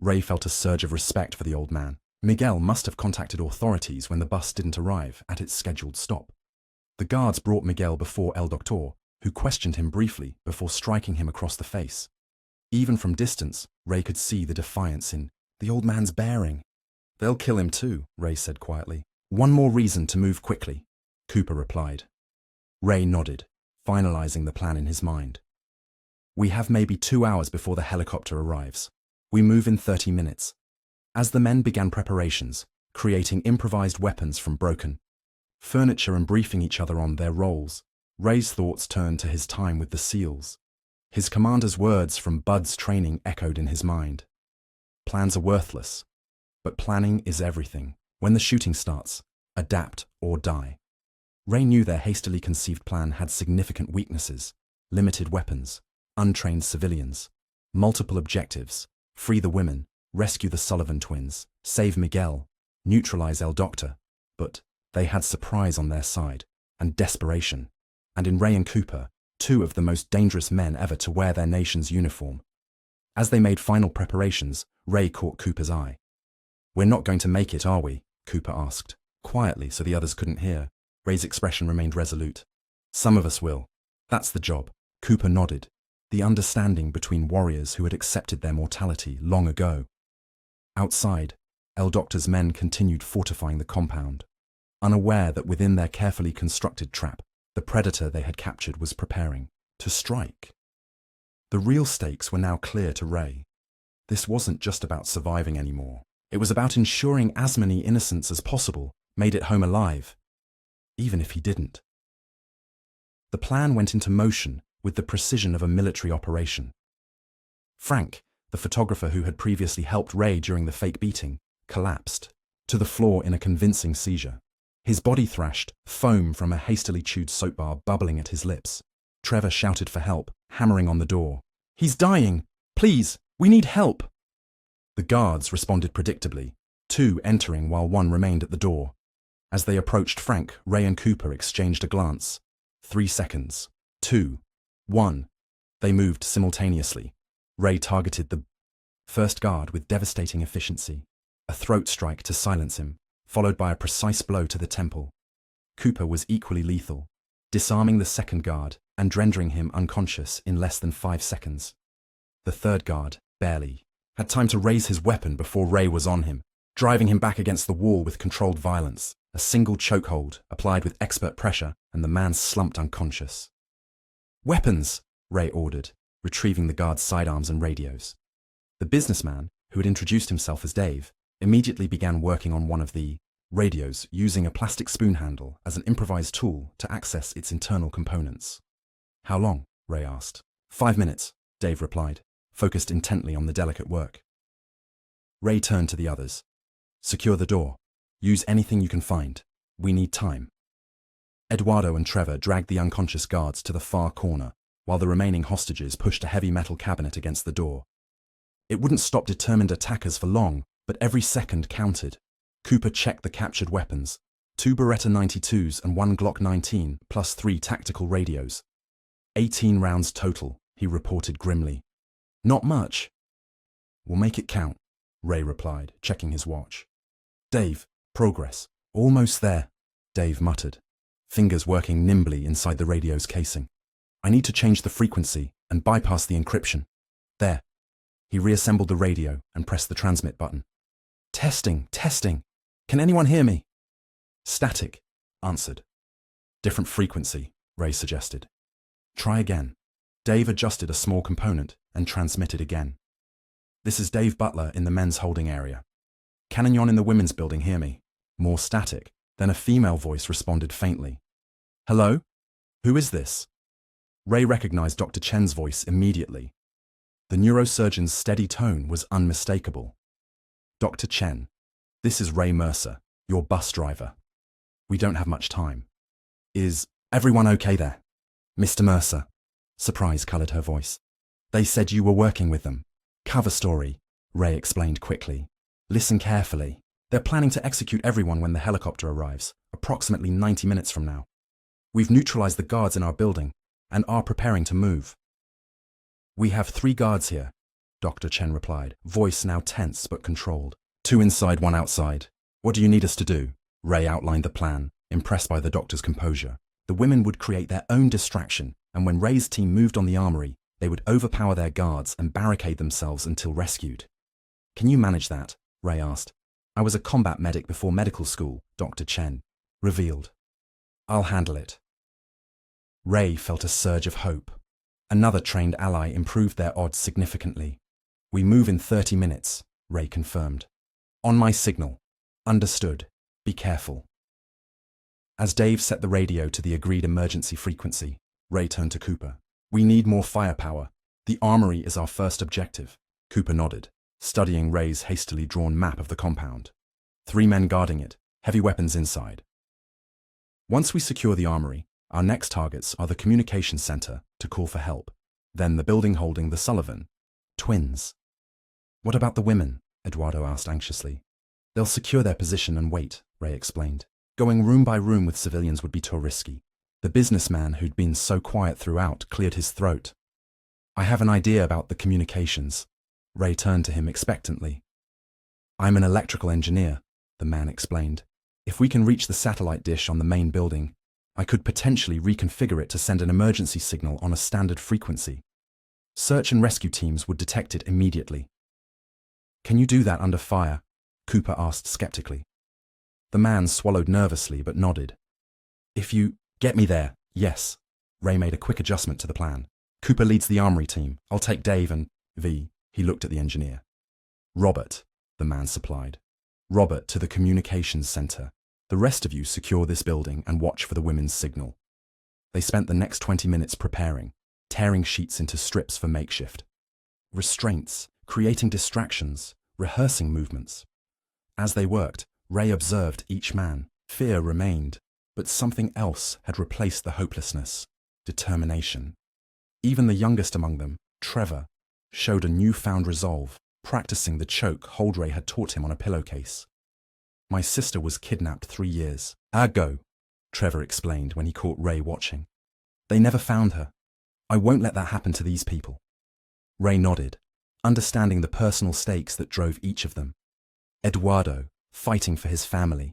Ray felt a surge of respect for the old man. Miguel must have contacted authorities when the bus didn't arrive at its scheduled stop. The guards brought Miguel before El Doctor, who questioned him briefly before striking him across the face. Even from distance, Ray could see the defiance in the old man's bearing. They'll kill him too, Ray said quietly. One more reason to move quickly, Cooper replied. Ray nodded, finalizing the plan in his mind. We have maybe 2 hours before the helicopter arrives. We move in 30 minutes. As the men began preparations, creating improvised weapons from broken furniture and briefing each other on their roles, Ray's thoughts turned to his time with the SEALs. His commander's words from Bud's training echoed in his mind. Plans are worthless, but planning is everything. When the shooting starts, adapt or die. Ray knew their hastily conceived plan had significant weaknesses: limited weapons, untrained civilians, multiple objectives: free the women, rescue the Sullivan twins, save Miguel, neutralize El Doctor. But they had surprise on their side, and desperation. and in Ray and Cooper, two of the most dangerous men ever to wear their nation's uniform. As they made final preparations, Ray caught Cooper's eye. "We're not going to make it, are we?" Cooper asked, quietly so the others couldn't hear. Ray's expression remained resolute. "Some of us will. That's the job." Cooper nodded, the understanding between warriors who had accepted their mortality long ago. Outside, El Doctor's men continued fortifying the compound, unaware that within their carefully constructed trap, the predator they had captured was preparing to strike. The real stakes were now clear to Ray. This wasn't just about surviving anymore. It was about ensuring as many innocents as possible made it home alive, even if he didn't. The plan went into motion with the precision of a military operation. Frank, the photographer who had previously helped Ray during the fake beating, collapsed to the floor in a convincing seizure. His body thrashed, foam from a hastily chewed soap bar bubbling at his lips. Trevor shouted for help, hammering on the door. "He's dying! Please, we need help!" The guards responded predictably, two entering while one remained at the door. As they approached Frank, Ray and Cooper exchanged a glance. 3 seconds. 2. 1. They moved simultaneously. Ray targeted the first guard with devastating efficiency. A throat strike to silence him, followed by a precise blow to the temple. Cooper was equally lethal, disarming the second guard and rendering him unconscious in less than 5 seconds. The third guard, barely, had time to raise his weapon before Ray was on him, driving him back against the wall with controlled violence. A single chokehold, applied with expert pressure, and the man slumped unconscious. "Weapons!" Ray ordered, retrieving the guard's sidearms and radios. The businessman, who had introduced himself as Dave, immediately began working on one of the radios, using a plastic spoon handle as an improvised tool to access its internal components. "How long?" Ray asked. 5 minutes, Dave replied, focused intently on the delicate work. Ray turned to the others. "Secure the door. Use anything you can find. We need time." Eduardo and Trevor dragged the unconscious guards to the far corner, while the remaining hostages pushed a heavy metal cabinet against the door. It wouldn't stop determined attackers for long, but every second counted. Cooper checked the captured weapons, 2 Beretta 92s and 1 Glock 19, plus 3 tactical radios. 18 rounds total, he reported grimly. "Not much." "We'll make it count," Ray replied, checking his watch. "Dave, progress. Almost there," Dave muttered, fingers working nimbly inside the radio's casing. "I need to change the frequency and bypass the encryption." There. He reassembled the radio and pressed the transmit button. Testing. Can anyone hear me?" "Static," answered. "Different frequency," Ray suggested. "Try again." Dave adjusted a small component and transmitted again. "This is Dave Butler in the men's holding area. Can anyone in the women's building hear me?" More static. Then a female voice responded faintly. "Hello? Who is this?" Ray recognized Dr. Chen's voice immediately. The neurosurgeon's steady tone was unmistakable. "Dr. Chen, this is Ray Mercer, your bus driver. We don't have much time. Is everyone okay there?" "Mr. Mercer." Surprise colored her voice. "They said you were working with them." "Cover story," Ray explained quickly. "Listen carefully. They're planning to execute everyone when the helicopter arrives, approximately 90 minutes from now. We've neutralized the guards in our building and are preparing to move." "We have 3 guards here," Dr. Chen replied, voice now tense but controlled. 2 inside, 1 outside. "What do you need us to do?" Ray outlined the plan, impressed by the doctor's composure. The women would create their own distraction, and when Ray's team moved on the armory, they would overpower their guards and barricade themselves until rescued. "Can you manage that?" Ray asked. "I was a combat medic before medical school," Dr. Chen revealed. "I'll handle it." Ray felt a surge of hope. Another trained ally improved their odds significantly. "We move in 30 minutes, Ray confirmed. "On my signal." "Understood. Be careful." As Dave set the radio to the agreed emergency frequency, Ray turned to Cooper. "We need more firepower. The armory is our first objective." Cooper nodded, studying Ray's hastily drawn map of the compound. 3 men guarding it, heavy weapons inside. "Once we secure the armory, our next targets are the communications center to call for help, then the building holding the Sullivan twins." "What about the women?" Eduardo asked anxiously. "They'll secure their position and wait," Ray explained. "Going room by room with civilians would be too risky. The businessman who'd been so quiet throughout cleared his throat. I have an idea about the communications. Ray turned to him expectantly. I'm an electrical engineer, the man explained. If we can reach the satellite dish on the main building, I could potentially reconfigure it to send an emergency signal on a standard frequency. Search and rescue teams would detect it immediately. Can you do that under fire? Cooper asked skeptically. The man swallowed nervously but nodded. If you get me there, yes. Ray made a quick adjustment to the plan. Cooper leads the armory team. I'll take Dave and V. He looked at the engineer. Robert, the man supplied. Robert to the communications center. The rest of you secure this building and watch for the women's signal. They spent the next 20 minutes preparing, tearing sheets into strips for makeshift restraints, creating distractions, rehearsing movements. As they worked, Ray observed each man. Fear remained, but something else had replaced the hopelessness: determination. Even the youngest among them, Trevor, showed a newfound resolve, practicing the choke hold Ray had taught him on a pillowcase. My sister was kidnapped 3 years ago, Trevor explained when he caught Ray watching. They never found her. I won't let that happen to these people. Ray nodded, understanding the personal stakes that drove each of them. Eduardo, fighting for his family.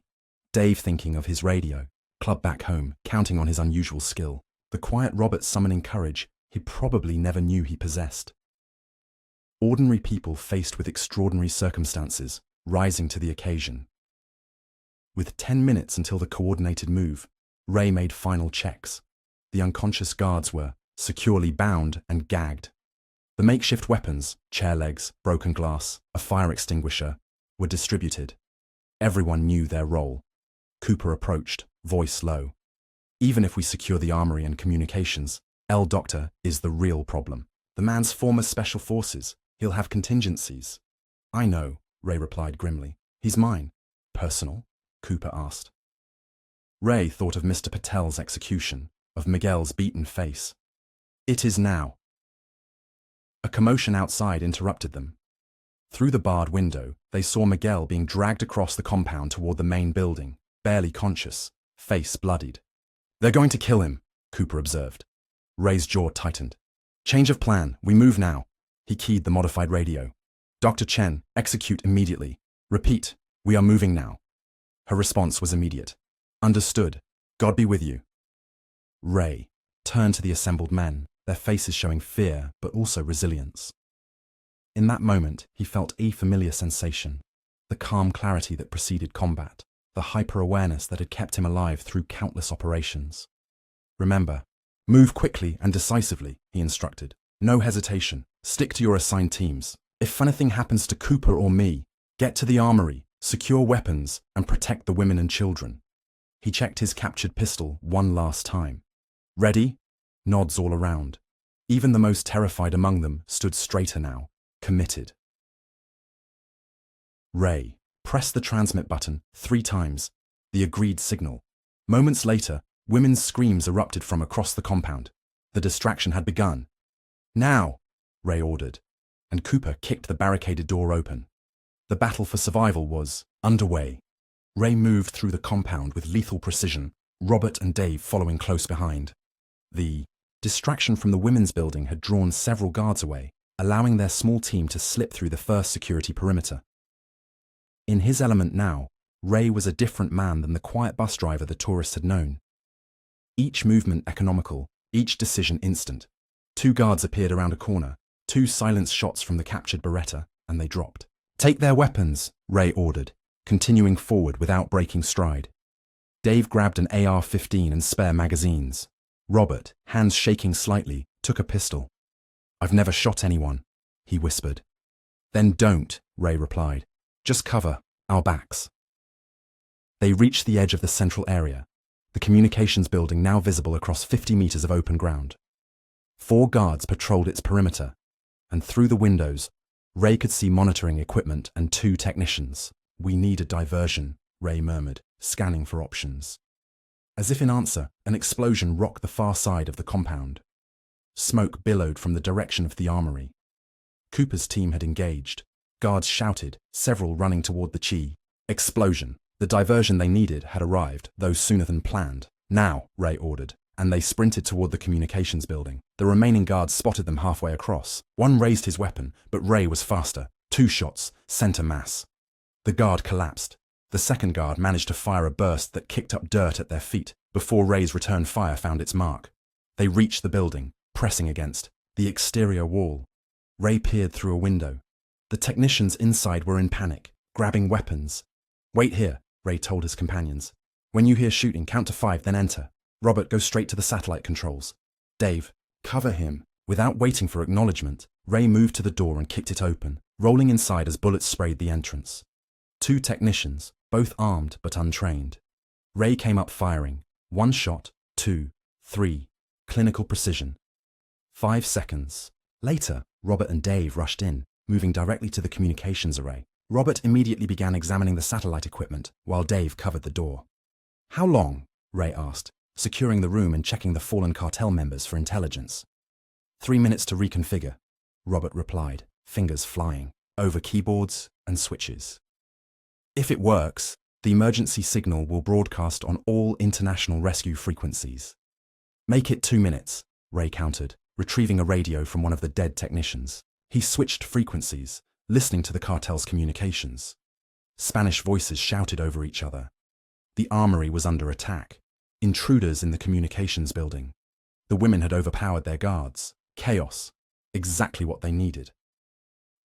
Dave thinking of his radio. Club back home, counting on his unusual skill. The quiet Robert summoning courage he probably never knew he possessed. Ordinary people faced with extraordinary circumstances, rising to the occasion. With 10 minutes until the coordinated move, Ray made final checks. The unconscious guards were securely bound and gagged. The makeshift weapons, chair legs, broken glass, a fire extinguisher, were distributed. Everyone knew their role. Cooper approached, voice low. Even if we secure the armory and communications, El Doctor is the real problem. The man's former special forces. He'll have contingencies. I know, Ray replied grimly. He's mine. Personal? Cooper asked. Ray thought of Mr. Patel's execution, of Miguel's beaten face. It is now. A commotion outside interrupted them. Through the barred window, they saw Miguel being dragged across the compound toward the main building, barely conscious, face bloodied. They're going to kill him, Cooper observed. Ray's jaw tightened. Change of plan, we move now. He keyed the modified radio. Dr. Chen, execute immediately. Repeat, we are moving now. Her response was immediate. Understood. God be with you. Ray turned to the assembled men, their faces showing fear but also resilience. In that moment, he felt a familiar sensation, the calm clarity that preceded combat, the hyper-awareness that had kept him alive through countless operations. Remember, move quickly and decisively, he instructed. No hesitation. Stick to your assigned teams. If anything happens to Cooper or me, get to the armory, secure weapons, and protect the women and children. He checked his captured pistol one last time. Ready? Nods all around. Even the most terrified among them stood straighter now, committed. Ray pressed the transmit button 3 times, the agreed signal. Moments later, women's screams erupted from across the compound. The distraction had begun. Now, Ray ordered, and Cooper kicked the barricaded door open. The battle for survival was underway. Ray moved through the compound with lethal precision, Robert and Dave following close behind. The distraction from the women's building had drawn several guards away, allowing their small team to slip through the first security perimeter. In his element now, Ray was a different man than the quiet bus driver the tourists had known. Each movement economical, each decision instant. 2 guards appeared around a corner, 2 silenced shots from the captured Beretta, and they dropped. Take their weapons, Ray ordered, continuing forward without breaking stride. Dave grabbed an AR-15 and spare magazines. Robert, hands shaking slightly, took a pistol. I've never shot anyone, he whispered. Then don't, Ray replied. Just cover our backs. They reached the edge of the central area, the communications building now visible across 50 meters of open ground. 4 guards patrolled its perimeter, and through the windows, Ray could see monitoring equipment and 2 technicians. We need a diversion, Ray murmured, scanning for options. As if in answer, an explosion rocked the far side of the compound. Smoke billowed from the direction of the armory. Cooper's team had engaged. Guards shouted, several running toward the Chi. Explosion. The diversion they needed had arrived, though sooner than planned. Now, Ray ordered, and they sprinted toward the communications building. The remaining guards spotted them halfway across. One raised his weapon, but Ray was faster. 2 shots, center mass. The guard collapsed. The second guard managed to fire a burst that kicked up dirt at their feet before Ray's return fire found its mark. They reached the building, pressing against the exterior wall. Ray peered through a window. The technicians inside were in panic, grabbing weapons. "Wait here," Ray told his companions. "When you hear shooting, count to 5, then enter. Robert, go straight to the satellite controls. Dave, cover him." Without waiting for acknowledgement, Ray moved to the door and kicked it open, rolling inside as bullets sprayed the entrance. 2 technicians, both armed but untrained. Ray came up firing. 1 shot, 2, 3, clinical precision. 5 seconds. Later, Robert and Dave rushed in, moving directly to the communications array. Robert immediately began examining the satellite equipment, while Dave covered the door. "How long?" Ray asked, securing the room and checking the fallen cartel members for intelligence. 3 minutes to reconfigure, Robert replied, fingers flying over keyboards and switches. "If it works, the emergency signal will broadcast on all international rescue frequencies." "Make it 2 minutes," Ray countered, retrieving a radio from one of the dead technicians. He switched frequencies, listening to the cartel's communications. Spanish voices shouted over each other. The armory was under attack. Intruders in the communications building. The women had overpowered their guards. Chaos. Exactly what they needed.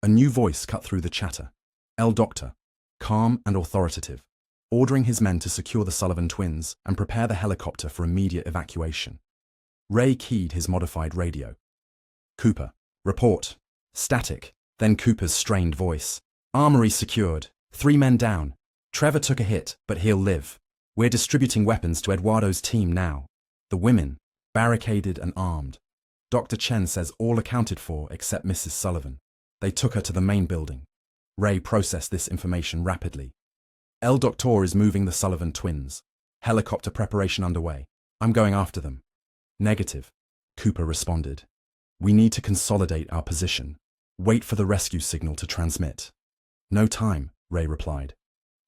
A new voice cut through the chatter. El Doctor, calm and authoritative, ordering his men to secure the Sullivan twins and prepare the helicopter for immediate evacuation. Ray keyed his modified radio. "Cooper, report." Static, then Cooper's strained voice. "Armory secured. 3 men down. Trevor took a hit, but he'll live. We're distributing weapons to Eduardo's team now." The women, barricaded and armed. Dr. Chen says all accounted for except Mrs. Sullivan. They took her to the main building. Ray processed this information rapidly. "El Doctor is moving the Sullivan twins. Helicopter preparation underway. I'm going after them." "Negative," Cooper responded. "We need to consolidate our position. Wait for the rescue signal to transmit." "No time," Ray replied.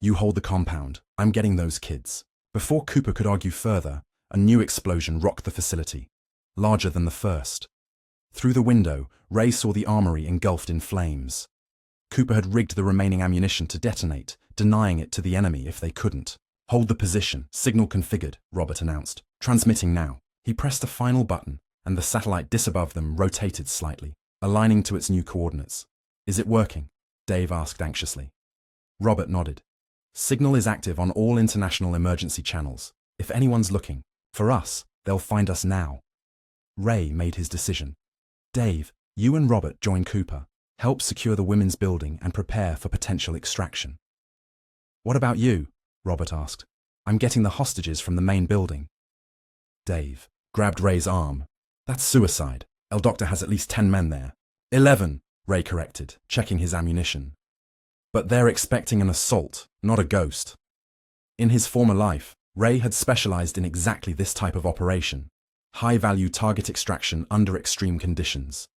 "You hold the compound. I'm getting those kids." Before Cooper could argue further, a new explosion rocked the facility, larger than the first. Through the window, Ray saw the armory engulfed in flames. Cooper had rigged the remaining ammunition to detonate, denying it to the enemy if they couldn't. "Hold the position. Signal configured," Robert announced. "Transmitting now." He pressed a final button, and the satellite dish above them rotated slightly, aligning to its new coordinates. "Is it working?" Dave asked anxiously. Robert nodded. "Signal is active on all international emergency channels. If anyone's looking for us, they'll find us now." Ray made his decision. "Dave, you and Robert join Cooper. Help secure the women's building and prepare for potential extraction." "What about you?" Robert asked. "I'm getting the hostages from the main building." Dave grabbed Ray's arm. "That's suicide. El Doctor has at least 10 men there." 11, Ray corrected, checking his ammunition. "But they're expecting an assault, not a ghost." In his former life, Ray had specialized in exactly this type of operation. High-value target extraction under extreme conditions.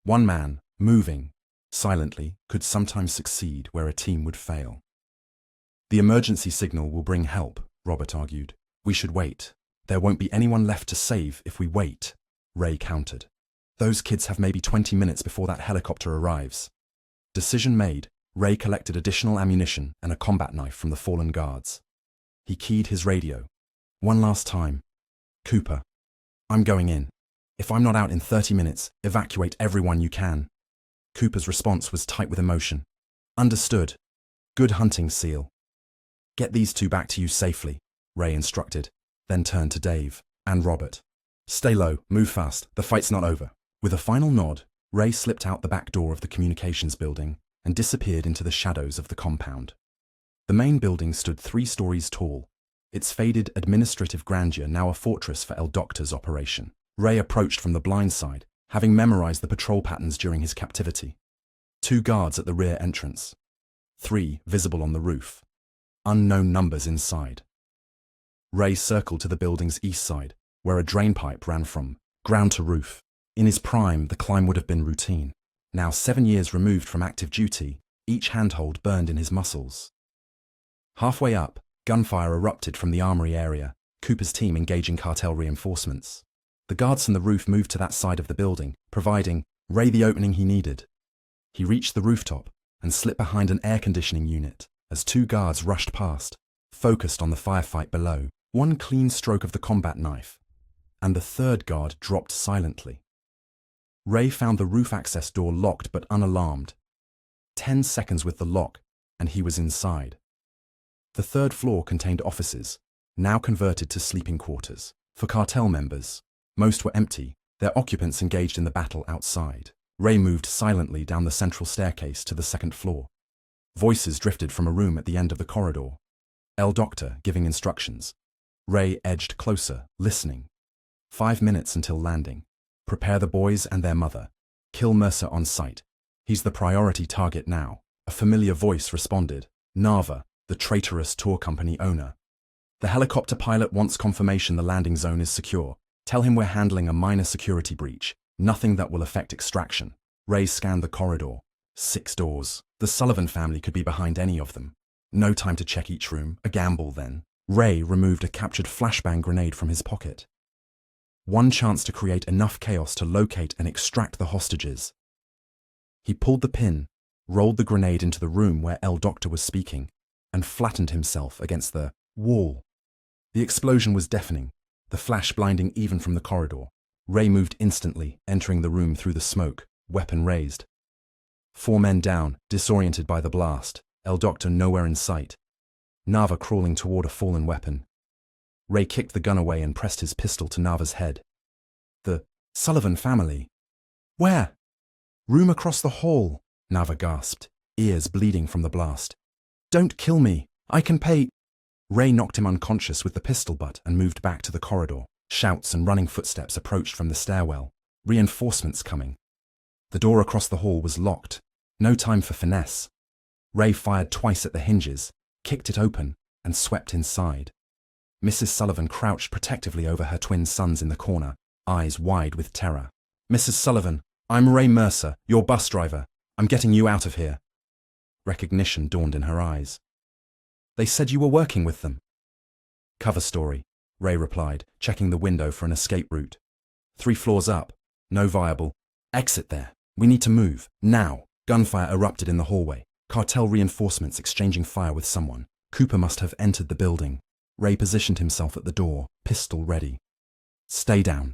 One man, moving, silently, could sometimes succeed where a team would fail. "The emergency signal will bring help," Robert argued. "We should wait. There won't be anyone left to save if we wait," Ray countered. "Those kids have maybe 20 minutes before that helicopter arrives." Decision made, Ray collected additional ammunition and a combat knife from the fallen guards. He keyed his radio. "One last time. Cooper, I'm going in. If I'm not out in 30 minutes, evacuate everyone you can." Cooper's response was tight with emotion. "Understood. Good hunting, SEAL." "Get these 2 back to you safely," Ray instructed, then turned to Dave and Robert. "Stay low, move fast, the fight's not over." With a final nod, Ray slipped out the back door of the communications building and disappeared into the shadows of the compound. The main building stood 3 stories tall, its faded administrative grandeur now a fortress for El Doctor's operation. Ray approached from the blind side, having memorized the patrol patterns during his captivity. 2 guards at the rear entrance. 3 visible on the roof. Unknown numbers inside. Ray circled to the building's east side, where a drain pipe ran from ground to roof. In his prime, the climb would have been routine. Now 7 years removed from active duty, each handhold burned in his muscles. Halfway up, gunfire erupted from the armory area. Cooper's team engaging cartel reinforcements. The guards from the roof moved to that side of the building, providing Ray the opening he needed. He reached the rooftop and slipped behind an air conditioning unit as two guards rushed past, focused on the firefight below. One clean stroke of the combat knife, and the third guard dropped silently. Ray found the roof access door locked but unalarmed. 10 seconds with the lock, and he was inside. The third floor contained offices, now converted to sleeping quarters for cartel members. Most were empty, their occupants engaged in the battle outside. Ray moved silently down the central staircase to the second floor. Voices drifted from a room at the end of the corridor. El Doctor giving instructions. Ray edged closer, listening. 5 minutes until landing. Prepare the boys and their mother. Kill Mercer on sight. He's the priority target now. A familiar voice responded. Nava, the traitorous tour company owner. The helicopter pilot wants confirmation the landing zone is secure. Tell him we're handling a minor security breach. Nothing that will affect extraction. Ray scanned the corridor. 6 doors. The Sullivan family could be behind any of them. No time to check each room. A gamble then. Ray removed a captured flashbang grenade from his pocket. One chance to create enough chaos to locate and extract the hostages. He pulled the pin, rolled the grenade into the room where El Doctor was speaking, and flattened himself against the wall. The explosion was deafening, the flash blinding even from the corridor. Ray moved instantly, entering the room through the smoke, weapon raised. 4 men down, disoriented by the blast, El Doctor nowhere in sight. Nava crawling toward a fallen weapon. Ray kicked the gun away and pressed his pistol to Nava's head. The Sullivan family. Where? Room across the hall, Nava gasped, ears bleeding from the blast. Don't kill me. I can pay. Ray knocked him unconscious with the pistol butt and moved back to the corridor. Shouts and running footsteps approached from the stairwell. Reinforcements coming. The door across the hall was locked. No time for finesse. Ray fired twice at the hinges, kicked it open, and swept inside. Mrs. Sullivan crouched protectively over her twin sons in the corner, eyes wide with terror. Mrs. Sullivan, I'm Ray Mercer, your bus driver. I'm getting you out of here. Recognition dawned in her eyes. They said you were working with them. Cover story, Ray replied, checking the window for an escape route. 3 floors up. No viable. Exit there. We need to move. Now. Gunfire erupted in the hallway. Cartel reinforcements exchanging fire with someone. Cooper must have entered the building. Ray positioned himself at the door, pistol ready. Stay down.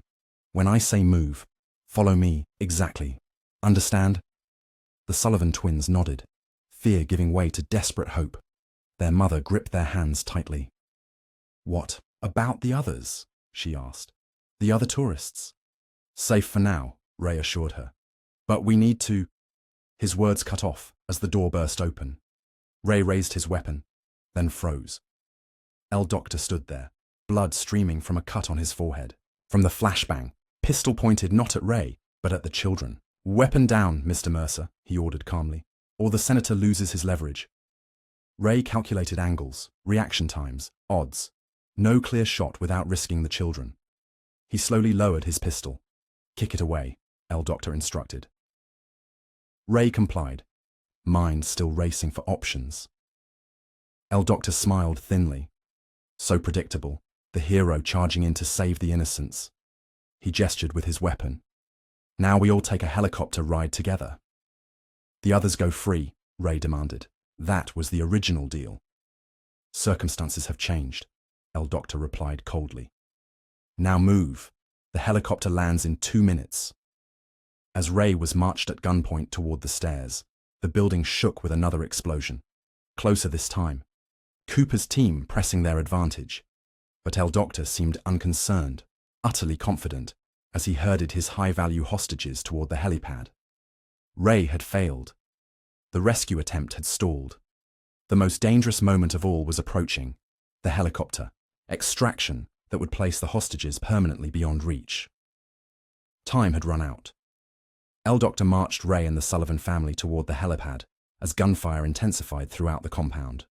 When I say move, follow me, exactly. Understand? The Sullivan twins nodded, fear giving way to desperate hope. Their mother gripped their hands tightly. What about the others? She asked. The other tourists? Safe for now, Ray assured her. But we need to... His words cut off as the door burst open. Ray raised his weapon, then froze. El Doctor stood there, blood streaming from a cut on his forehead. From the flashbang, pistol pointed not at Ray, but at the children. Weapon down, Mr. Mercer, he ordered calmly, or the senator loses his leverage. Ray calculated angles, reaction times, odds. No clear shot without risking the children. He slowly lowered his pistol. Kick it away, El Doctor instructed. Ray complied, mind still racing for options. El Doctor smiled thinly. So predictable, the hero charging in to save the innocents. He gestured with his weapon. Now we all take a helicopter ride together. The others go free, Ray demanded. That was the original deal. Circumstances have changed, El Doctor replied coldly. Now move. The helicopter lands in 2 minutes. As Ray was marched at gunpoint toward the stairs, the building shook with another explosion. Closer this time. Cooper's team pressing their advantage. But El Doctor seemed unconcerned, utterly confident, as he herded his high-value hostages toward the helipad. Ray had failed. The rescue attempt had stalled. The most dangerous moment of all was approaching. The helicopter. Extraction that would place the hostages permanently beyond reach. Time had run out. El Doctor marched Ray and the Sullivan family toward the helipad as gunfire intensified throughout the compound.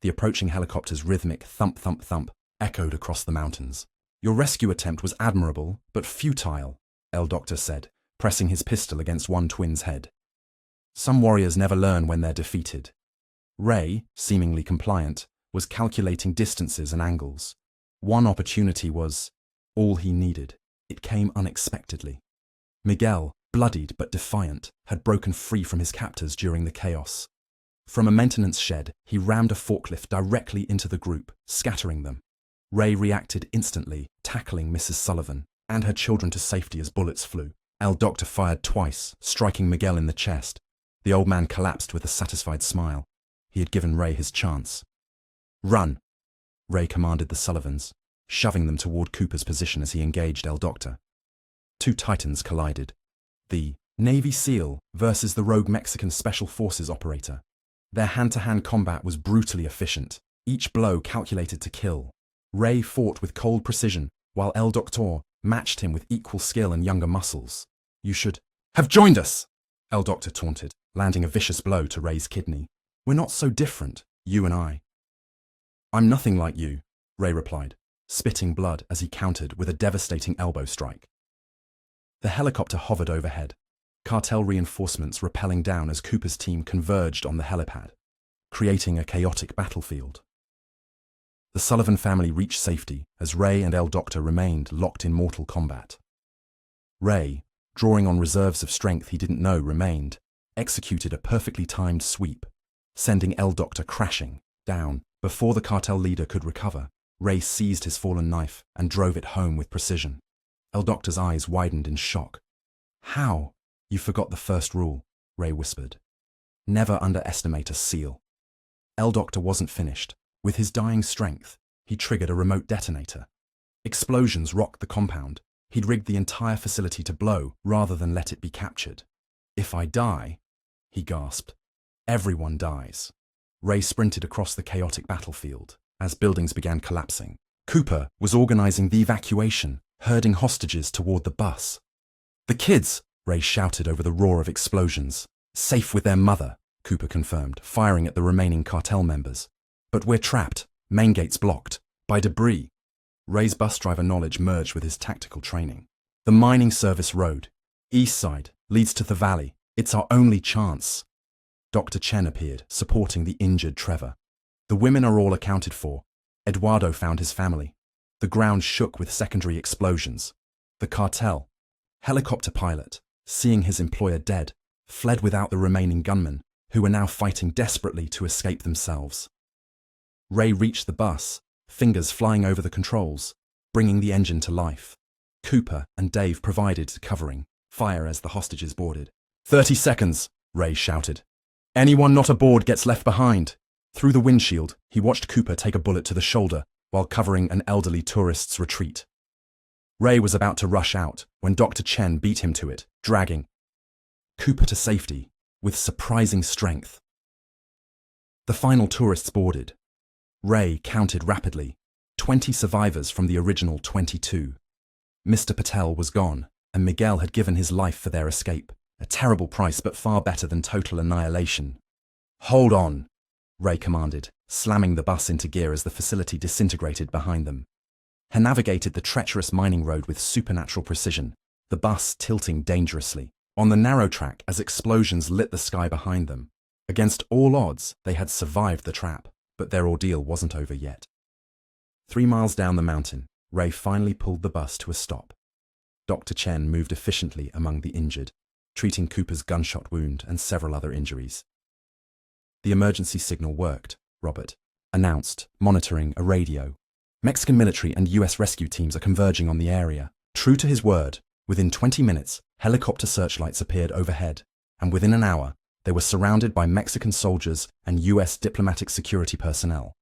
The approaching helicopter's rhythmic thump-thump-thump echoed across the mountains. Your rescue attempt was admirable, but futile, El Doctor said, pressing his pistol against one twin's head. Some warriors never learn when they're defeated. Ray, seemingly compliant, was calculating distances and angles. One opportunity was all he needed. It came unexpectedly. Miguel, bloodied but defiant, had broken free from his captors during the chaos. From a maintenance shed, he rammed a forklift directly into the group, scattering them. Ray reacted instantly, tackling Mrs. Sullivan and her children to safety as bullets flew. El Doctor fired twice, striking Miguel in the chest. The old man collapsed with a satisfied smile. He had given Ray his chance. "Run!" Ray commanded the Sullivans, shoving them toward Cooper's position as he engaged El Doctor. Two titans collided. The Navy SEAL versus the rogue Mexican Special Forces operator. Their hand-to-hand combat was brutally efficient, each blow calculated to kill. Ray fought with cold precision, while El Doctor matched him with equal skill and younger muscles. "You should have joined us!" El Doctor taunted, landing a vicious blow to Ray's kidney. "We're not so different, you and I." "I'm nothing like you," Ray replied, spitting blood as he countered with a devastating elbow strike. The helicopter hovered overhead, cartel reinforcements rappelling down as Cooper's team converged on the helipad, creating a chaotic battlefield. The Sullivan family reached safety as Ray and El Doctor remained locked in mortal combat. Ray, drawing on reserves of strength he didn't know remained, executed a perfectly timed sweep, sending El Doctor crashing down. Before the cartel leader could recover, Ray seized his fallen knife and drove it home with precision. El Doctor's eyes widened in shock. "How?" "You forgot the first rule," Ray whispered. "Never underestimate a SEAL." El Doctor wasn't finished. With his dying strength, he triggered a remote detonator. Explosions rocked the compound. He'd rigged the entire facility to blow rather than let it be captured. "If I die," he gasped. "Everyone dies." Ray sprinted across the chaotic battlefield as buildings began collapsing. Cooper was organizing the evacuation, herding hostages toward the bus. "The kids!" Ray shouted over the roar of explosions. "Safe with their mother," Cooper confirmed, firing at the remaining cartel members. "But we're trapped, main gates blocked, by debris." Ray's bus driver knowledge merged with his tactical training. "The mining service road, east side, leads to the valley. It's our only chance." Dr. Chen appeared, supporting the injured Trevor. "The women are all accounted for. Eduardo found his family." The ground shook with secondary explosions. The cartel helicopter pilot, seeing his employer dead, fled without the remaining gunmen, who were now fighting desperately to escape themselves. Ray reached the bus, fingers flying over the controls, bringing the engine to life. Cooper and Dave provided covering fire as the hostages boarded. 30 seconds, Ray shouted. "Anyone not aboard gets left behind." Through the windshield, he watched Cooper take a bullet to the shoulder while covering an elderly tourist's retreat. Ray was about to rush out when Dr. Chen beat him to it, dragging Cooper to safety with surprising strength. The final tourists boarded. Ray counted rapidly, 20 survivors from the original 22. Mr. Patel was gone, and Miguel had given his life for their escape, a terrible price but far better than total annihilation. "Hold on," Ray commanded, slamming the bus into gear as the facility disintegrated behind them. He navigated the treacherous mining road with supernatural precision, the bus tilting dangerously. On the narrow track as explosions lit the sky behind them. Against all odds, they had survived the trap, but their ordeal wasn't over yet. 3 miles down the mountain, Ray finally pulled the bus to a stop. Dr. Chen moved efficiently among the injured, treating Cooper's gunshot wound and several other injuries. The emergency signal worked, Robert announced, monitoring a radio. "Mexican military and US rescue teams are converging on the area." True to his word, within 20 minutes, helicopter searchlights appeared overhead, and within an hour, they were surrounded by Mexican soldiers and US diplomatic security personnel.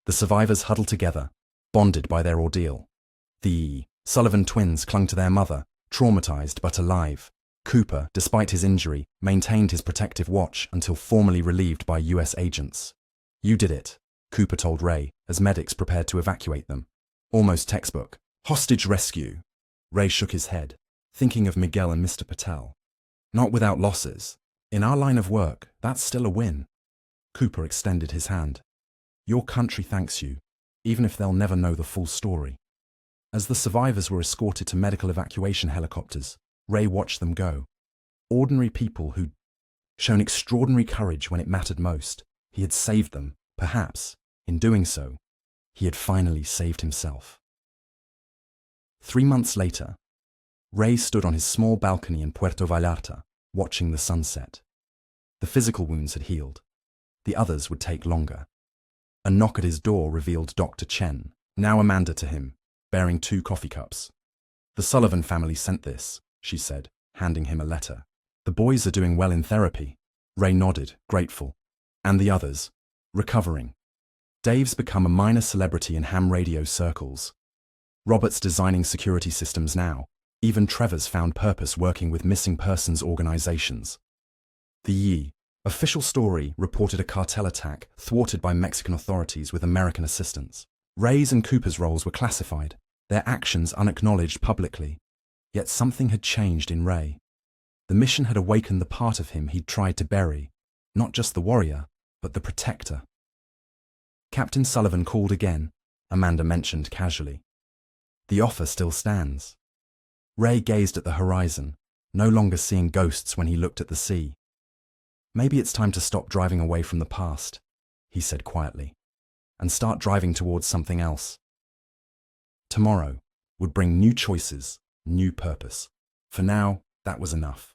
The survivors huddled together, bonded by their ordeal. The Sullivan twins clung to their mother, traumatized but alive. Cooper, despite his injury, maintained his protective watch until formally relieved by US agents. "You did it," Cooper told Ray as medics prepared to evacuate them. Almost textbook. "Hostage rescue." Ray shook his head, thinking of Miguel and Mr. Patel. "Not without losses. In our line of work, that's still a win." Cooper extended his hand. "Your country thanks you, even if they'll never know the full story." As the survivors were escorted to medical evacuation helicopters, Ray watched them go. Ordinary people who'd shown extraordinary courage when it mattered most. He had saved them, perhaps, in doing so, He had finally saved himself. 3 months later, Ray stood on his small balcony in Puerto Vallarta, watching the sunset. The physical wounds had healed. The others would take longer. A knock at his door revealed Dr. Chen, now Amanda, to him, bearing 2 coffee cups. "The Sullivan family sent this," she said, handing him a letter. "The boys are doing well in therapy." Ray nodded, grateful. "And the others?" "Recovering. Dave's become a minor celebrity in ham radio circles. Robert's designing security systems now. Even Trevor's found purpose working with missing persons organizations." The official story reported a cartel attack thwarted by Mexican authorities with American assistance. Ray's and Cooper's roles were classified, their actions unacknowledged publicly. Yet something had changed in Ray. The mission had awakened the part of him he'd tried to bury, not just the warrior, but the protector. "Captain Sullivan called again," Amanda mentioned casually. "The offer still stands." Ray gazed at the horizon, no longer seeing ghosts when he looked at the sea. "Maybe it's time to stop driving away from the past," he said quietly, "and start driving towards something else." Tomorrow would bring new choices, new purpose. For now, that was enough.